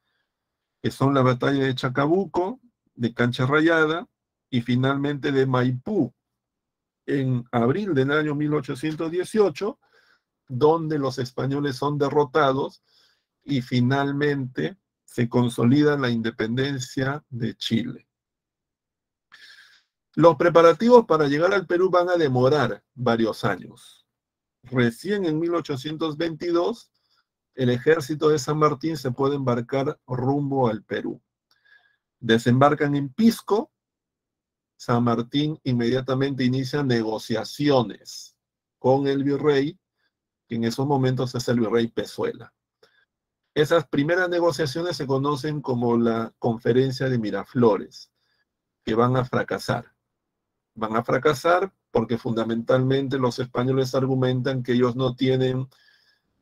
que son la batalla de Chacabuco, de Cancha Rayada y finalmente de Maipú, en abril del año 1818, donde los españoles son derrotados y finalmente se consolida la independencia de Chile. Los preparativos para llegar al Perú van a demorar varios años. Recién en 1822, el ejército de San Martín se puede embarcar rumbo al Perú. Desembarcan en Pisco. San Martín inmediatamente inicia negociaciones con el virrey, que en esos momentos es el virrey Pezuela. Esas primeras negociaciones se conocen como la Conferencia de Miraflores, que van a fracasar. Van a fracasar porque fundamentalmente los españoles argumentan que ellos no tienen,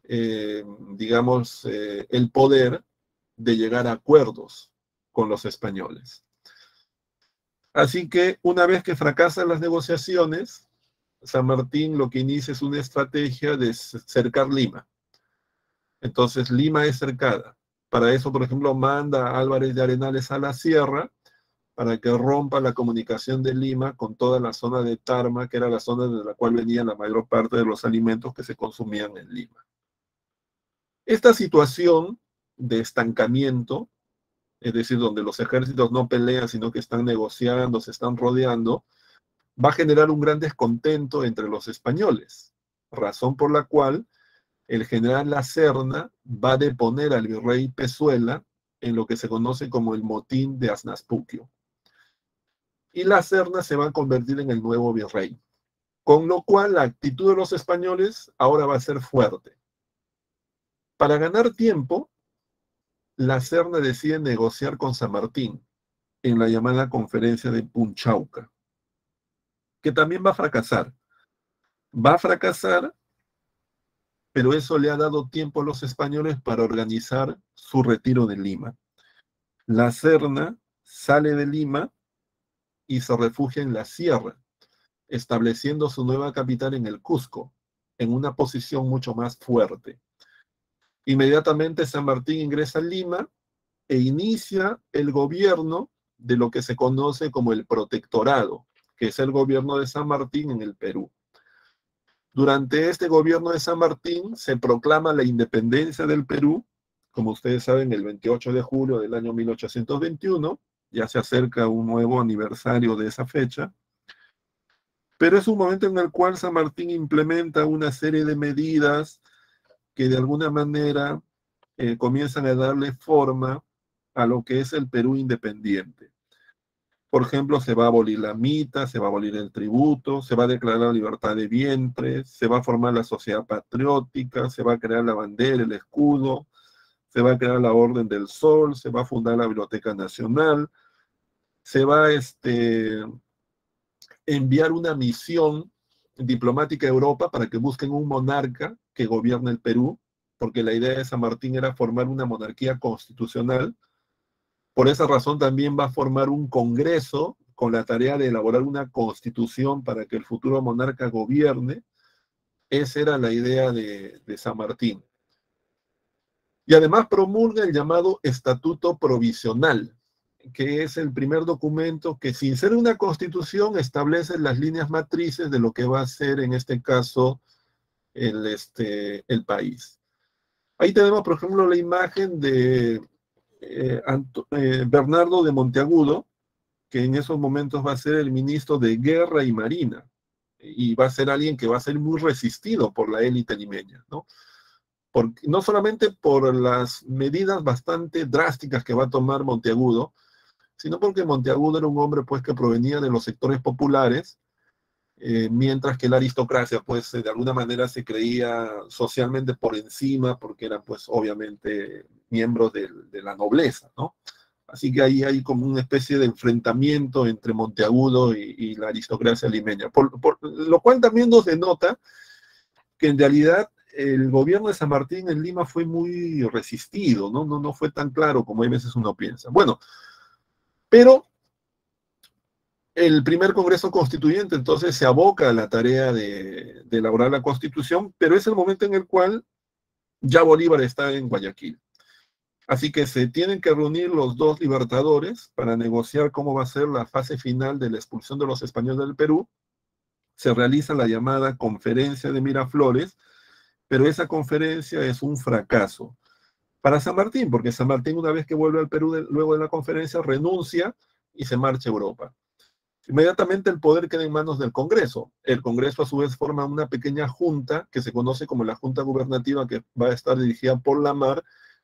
el poder de llegar a acuerdos con los españoles. Así que una vez que fracasan las negociaciones, San Martín lo que inicia es una estrategia de cercar Lima. Entonces Lima es cercada. Para eso, por ejemplo, manda a Álvarez de Arenales a la sierra para que rompa la comunicación de Lima con toda la zona de Tarma, que era la zona de la cual venía la mayor parte de los alimentos que se consumían en Lima. Esta situación de estancamiento, es decir, donde los ejércitos no pelean, sino que están negociando, se están rodeando, va a generar un gran descontento entre los españoles, razón por la cual el general La Serna va a deponer al virrey Pezuela en lo que se conoce como el motín de Aznaspuquio. Y La Serna se va a convertir en el nuevo virrey, con lo cual la actitud de los españoles ahora va a ser fuerte. Para ganar tiempo, La Serna decide negociar con San Martín en la llamada Conferencia de Punchauca, que también va a fracasar. Va a fracasar, pero eso le ha dado tiempo a los españoles para organizar su retiro de Lima. La Serna sale de Lima y se refugia en la sierra, estableciendo su nueva capital en el Cusco, en una posición mucho más fuerte. Inmediatamente San Martín ingresa a Lima e inicia el gobierno de lo que se conoce como el protectorado, que es el gobierno de San Martín en el Perú. Durante este gobierno de San Martín se proclama la independencia del Perú, como ustedes saben, el 28 de julio del año 1821, ya se acerca un nuevo aniversario de esa fecha, pero es un momento en el cual San Martín implementa una serie de medidas que de alguna manera comienzan a darle forma a lo que es el Perú independiente. Por ejemplo, se va a abolir la mita, se va a abolir el tributo, se va a declarar la libertad de vientres, se va a formar la sociedad patriótica, se va a crear la bandera, el escudo, se va a crear la Orden del Sol, se va a fundar la Biblioteca Nacional, se va a enviar una misión diplomática a Europa para que busquen un monarca que gobierne el Perú, porque la idea de San Martín era formar una monarquía constitucional Por esa razón también va a formar un congreso con la tarea de elaborar una constitución para que el futuro monarca gobierne. Esa era la idea de San Martín. Y además promulga el llamado Estatuto Provisional, que es el primer documento que, sin ser una constitución, establece las líneas matrices de lo que va a ser, en este caso, el país. Ahí tenemos, por ejemplo, la imagen de Bernardo de Monteagudo, que en esos momentos va a ser el ministro de Guerra y Marina, y va a ser alguien que va a ser muy resistido por la élite limeña, ¿no? No solamente por las medidas bastante drásticas que va a tomar Monteagudo, sino porque Monteagudo era un hombre pues que provenía de los sectores populares, mientras que la aristocracia pues de alguna manera se creía socialmente por encima, porque eran pues obviamente miembros de la nobleza, ¿no? Así que ahí hay como una especie de enfrentamiento entre Monteagudo y la aristocracia limeña, por lo cual también nos denota que en realidad el gobierno de San Martín en Lima fue muy resistido, ¿no? No fue tan claro como a veces uno piensa. Bueno, pero el primer Congreso Constituyente entonces se aboca a la tarea de elaborar la Constitución, pero es el momento en el cual ya Bolívar está en Guayaquil. Así que se tienen que reunir los dos libertadores para negociar cómo va a ser la fase final de la expulsión de los españoles del Perú. Se realiza la llamada Conferencia de Miraflores, pero esa conferencia es un fracaso para San Martín, porque San Martín, una vez que vuelve al Perú luego de la conferencia, renuncia y se marcha a Europa. Inmediatamente el poder queda en manos del Congreso. El Congreso a su vez forma una pequeña junta que se conoce como la Junta Gubernativa, que va a estar dirigida por Lamar,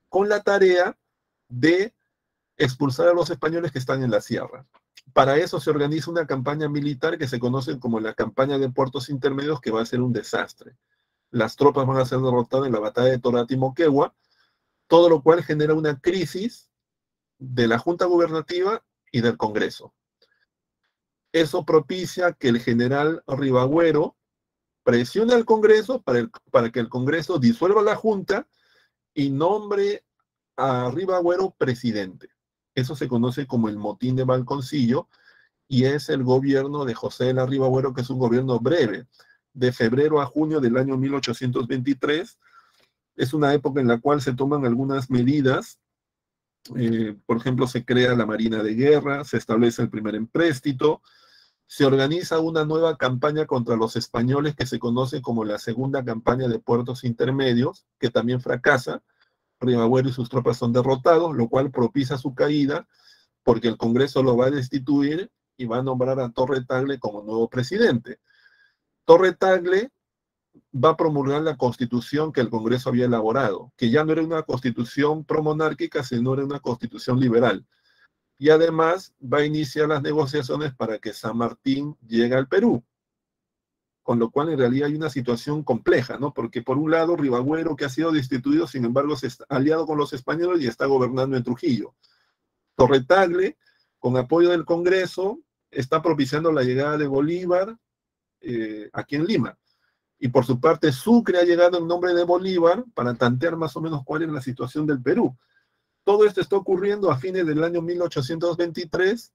con la tarea de expulsar a los españoles que están en la sierra. Para eso se organiza una campaña militar que se conoce como la campaña de Puertos Intermedios, que va a ser un desastre. Las tropas van a ser derrotadas en la batalla de Torati y Moquegua, todo lo cual genera una crisis de la Junta Gubernativa y del Congreso. Eso propicia que el general Ribagüero presione al Congreso para que el Congreso disuelva la Junta y nombre a Ribagüero presidente. Eso se conoce como el motín de Balconcillo y es el gobierno de José de la Ribagüero, que es un gobierno breve, de febrero a junio del año 1823. Es una época en la cual se toman algunas medidas. Por ejemplo, se crea la Marina de Guerra, se establece el primer empréstito, se organiza una nueva campaña contra los españoles que se conoce como la Segunda Campaña de Puertos Intermedios, que también fracasa. Ribagüero y sus tropas son derrotados, lo cual propicia su caída, porque el Congreso lo va a destituir y va a nombrar a Torre Tagle como nuevo presidente. Torre Tagle va a promulgar la constitución que el Congreso había elaborado, que ya no era una constitución promonárquica, sino era una constitución liberal. Y además va a iniciar las negociaciones para que San Martín llegue al Perú. Con lo cual en realidad hay una situación compleja, ¿no? Porque por un lado Ribagüero, que ha sido destituido, sin embargo se está aliado con los españoles y está gobernando en Trujillo. Torre Tagle, con apoyo del Congreso, está propiciando la llegada de Bolívar aquí en Lima. Y por su parte Sucre ha llegado en nombre de Bolívar para tantear más o menos cuál es la situación del Perú. Todo esto está ocurriendo a fines del año 1823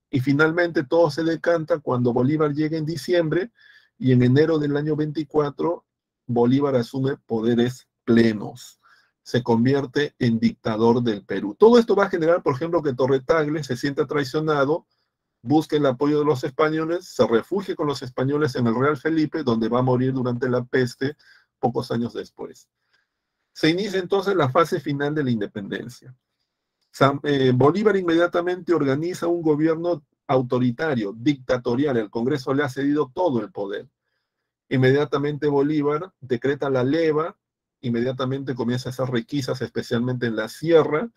y finalmente todo se decanta cuando Bolívar llega en diciembre y en enero del año 24 Bolívar asume poderes plenos. Se convierte en dictador del Perú. Todo esto va a generar, por ejemplo, que Torre Tagle se sienta traicionado, busque el apoyo de los españoles, se refugie con los españoles en el Real Felipe, donde va a morir durante la peste pocos años después. Se inicia entonces la fase final de la independencia. Bolívar inmediatamente organiza un gobierno autoritario, dictatorial. El Congreso le ha cedido todo el poder. Inmediatamente Bolívar decreta la leva, inmediatamente comienza a hacer requisas, especialmente en la sierra,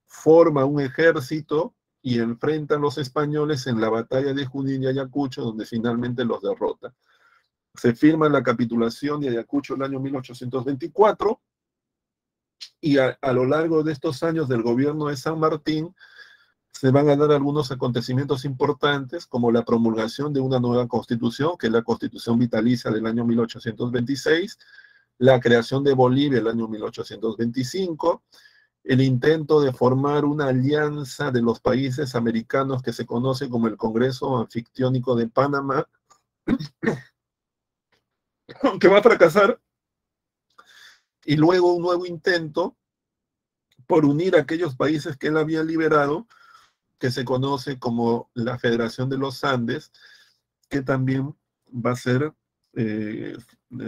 forma un ejército y enfrenta a los españoles en la batalla de Junín y Ayacucho, donde finalmente los derrota. Se firma la capitulación de Ayacucho el año 1824, y a lo largo de estos años del gobierno de San Martín se van a dar algunos acontecimientos importantes, como la promulgación de una nueva constitución, que es la Constitución Vitalicia del año 1826, la creación de Bolivia el año 1825, el intento de formar una alianza de los países americanos que se conoce como el Congreso Anfictiónico de Panamá, que va a fracasar, y luego un nuevo intento por unir a aquellos países que él había liberado, que se conoce como la Federación de los Andes, que también va a ser eh,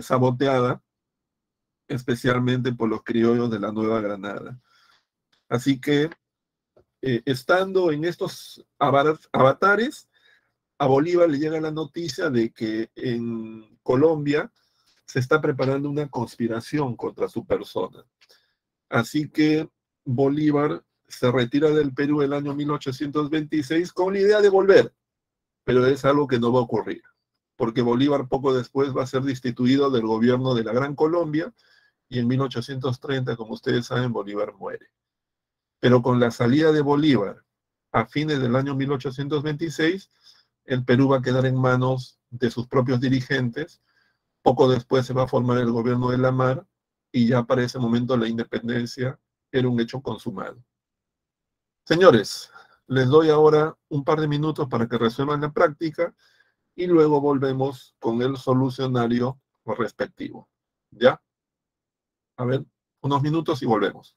saboteada, especialmente por los criollos de la Nueva Granada. Así que, estando en estos avatares, a Bolívar le llega la noticia de que en Colombia se está preparando una conspiración contra su persona. Así que Bolívar se retira del Perú el año 1826 con la idea de volver, pero es algo que no va a ocurrir, porque Bolívar poco después va a ser destituido del gobierno de la Gran Colombia y en 1830, como ustedes saben, Bolívar muere. Pero con la salida de Bolívar a fines del año 1826, el Perú va a quedar en manos de sus propios dirigentes. Poco después se va a formar el gobierno de la Mar y ya para ese momento la independencia era un hecho consumado. Señores, les doy ahora un par de minutos para que resuelvan la práctica y luego volvemos con el solucionario respectivo. ¿Ya? A ver, unos minutos y volvemos.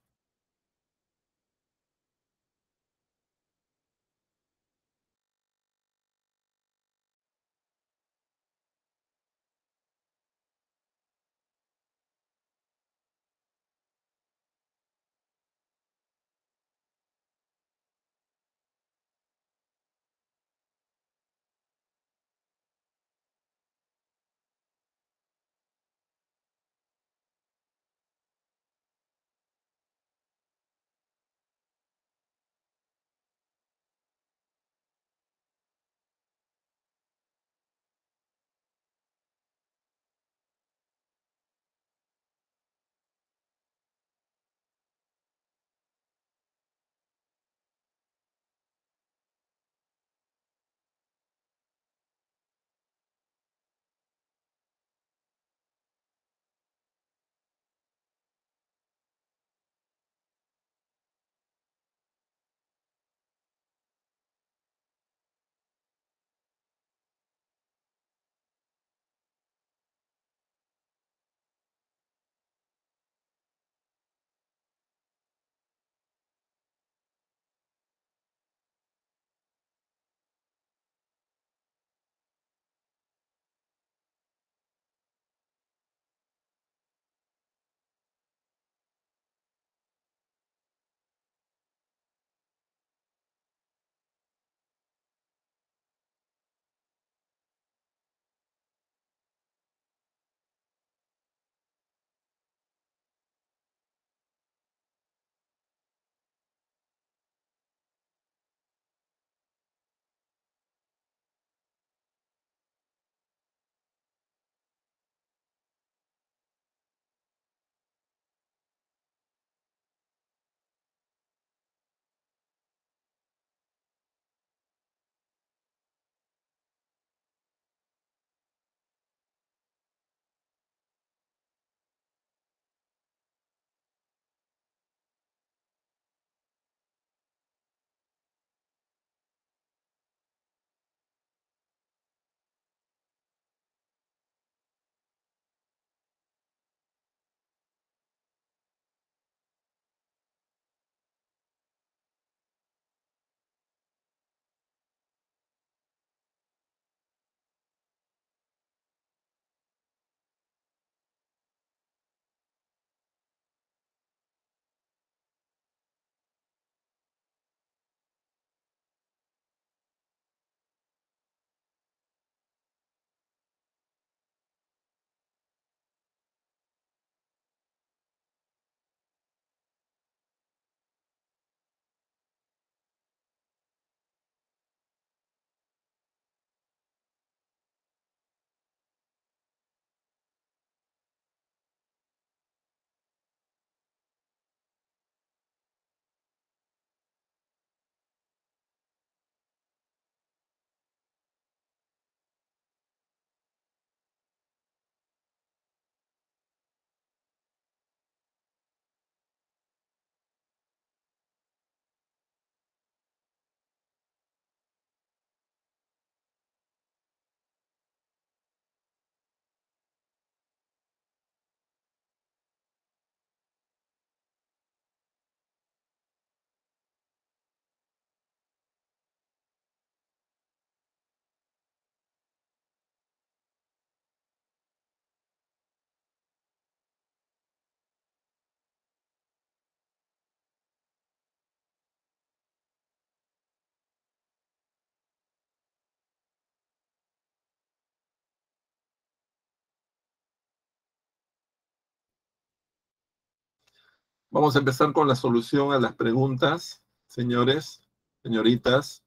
Vamos a empezar con la solución a las preguntas, señores, señoritas.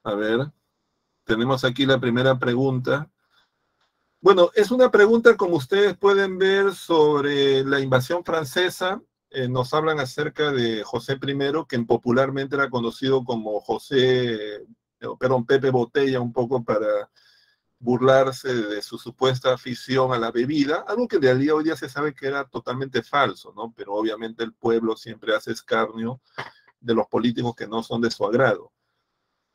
A ver, tenemos aquí la primera pregunta. Bueno, es una pregunta, como ustedes pueden ver, sobre la invasión francesa. Nos hablan acerca de José I, quien popularmente era conocido como perdón, Pepe Botella, un poco para burlarse de su supuesta afición a la bebida, algo que de día hoy día se sabe que era totalmente falso, ¿no? Pero obviamente el pueblo siempre hace escarnio de los políticos que no son de su agrado.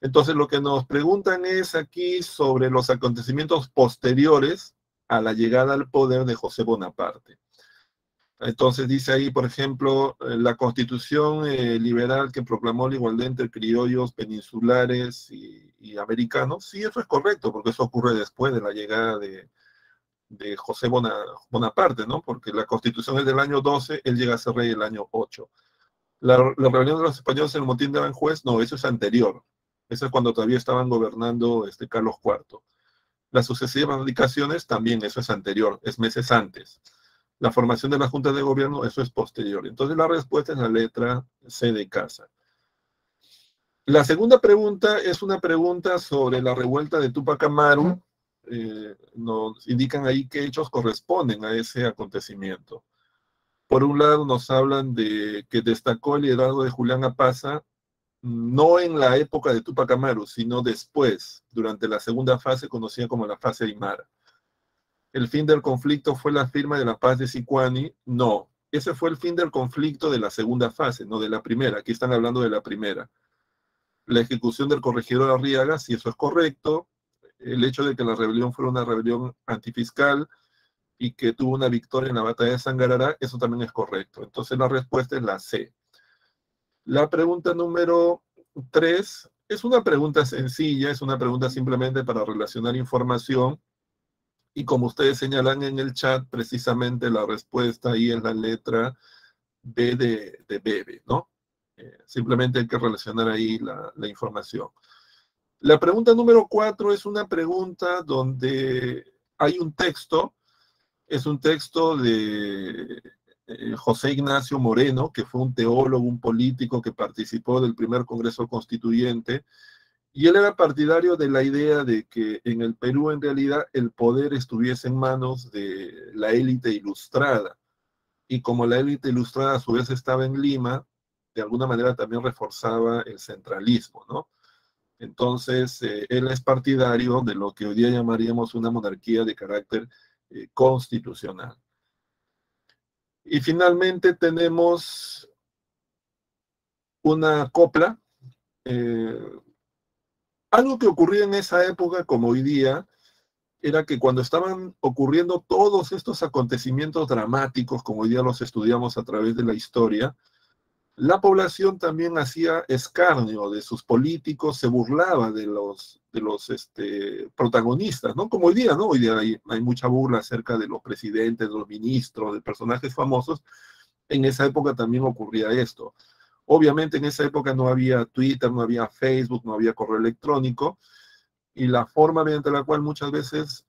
Entonces lo que nos preguntan es aquí sobre los acontecimientos posteriores a la llegada al poder de José Bonaparte. Entonces dice ahí, por ejemplo, la constitución liberal que proclamó la igualdad entre criollos peninsulares y americanos. Sí, eso es correcto, porque eso ocurre después de la llegada de José Bonaparte, ¿no? Porque la constitución es del año 12, él llega a ser rey el año 8. La rebelión de los españoles en el motín de Aranjuez, no, eso es anterior. Eso es cuando todavía estaban gobernando Carlos IV. Las sucesivas abdicaciones también, eso es anterior, es meses antes. La formación de la Junta de Gobierno, eso es posterior. Entonces la respuesta es la letra C de casa. La segunda pregunta es una pregunta sobre la revuelta de Túpac Amaru. Nos indican ahí qué hechos corresponden a ese acontecimiento. Por un lado nos hablan de que destacó el liderazgo de Julián Apaza, no en la época de Túpac Amaru, sino después, durante la segunda fase conocida como la fase Aymara. ¿El fin del conflicto fue la firma de la paz de Sicuani? No, ese fue el fin del conflicto de la segunda fase, no de la primera. Aquí están hablando de la primera. La ejecución del corregidor Arriaga, si eso es correcto. El hecho de que la rebelión fuera una rebelión antifiscal y que tuvo una victoria en la batalla de Sangarará, eso también es correcto. Entonces la respuesta es la C. La pregunta número 3 es una pregunta sencilla, es una pregunta simplemente para relacionar información. Y como ustedes señalan en el chat, precisamente la respuesta ahí es la letra B de bebe, ¿no? Simplemente hay que relacionar ahí la información. La pregunta número 4 es una pregunta donde hay un texto, es un texto de José Ignacio Moreno, que fue un teólogo, un político que participó del primer Congreso Constituyente, y él era partidario de la idea de que en el Perú en realidad el poder estuviese en manos de la élite ilustrada. Y como la élite ilustrada a su vez estaba en Lima, de alguna manera también reforzaba el centralismo, ¿no? Entonces, él es partidario de lo que hoy día llamaríamos una monarquía de carácter constitucional. Y finalmente tenemos una copla. Algo que ocurría en esa época, como hoy día, era que cuando estaban ocurriendo todos estos acontecimientos dramáticos, como hoy día los estudiamos a través de la historia, la población también hacía escarnio de sus políticos, se burlaba de los protagonistas, ¿no? Como hoy día, ¿no? Hoy día hay mucha burla acerca de los presidentes, de los ministros, de personajes famosos. En esa época también ocurría esto. Obviamente en esa época no había Twitter, no había Facebook, no había correo electrónico, y la forma mediante la cual muchas veces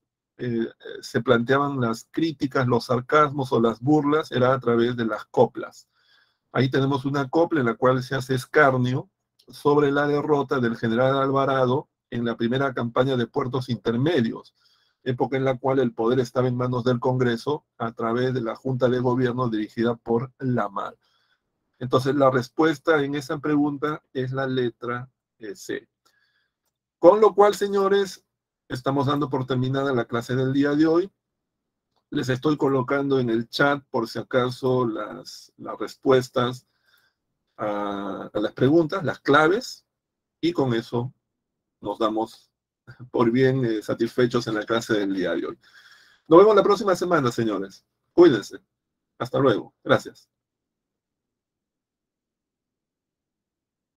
se planteaban las críticas, los sarcasmos o las burlas era a través de las coplas. Ahí tenemos una copla en la cual se hace escarnio sobre la derrota del general Alvarado en la primera campaña de puertos intermedios, época en la cual el poder estaba en manos del Congreso a través de la Junta de Gobierno dirigida por Lamar. Entonces, la respuesta en esa pregunta es la letra C. Con lo cual, señores, estamos dando por terminada la clase del día de hoy. Les estoy colocando en el chat, por si acaso, las respuestas a las preguntas, las claves, y con eso nos damos por bien satisfechos en la clase del día de hoy. Nos vemos la próxima semana, señores. Cuídense. Hasta luego. Gracias.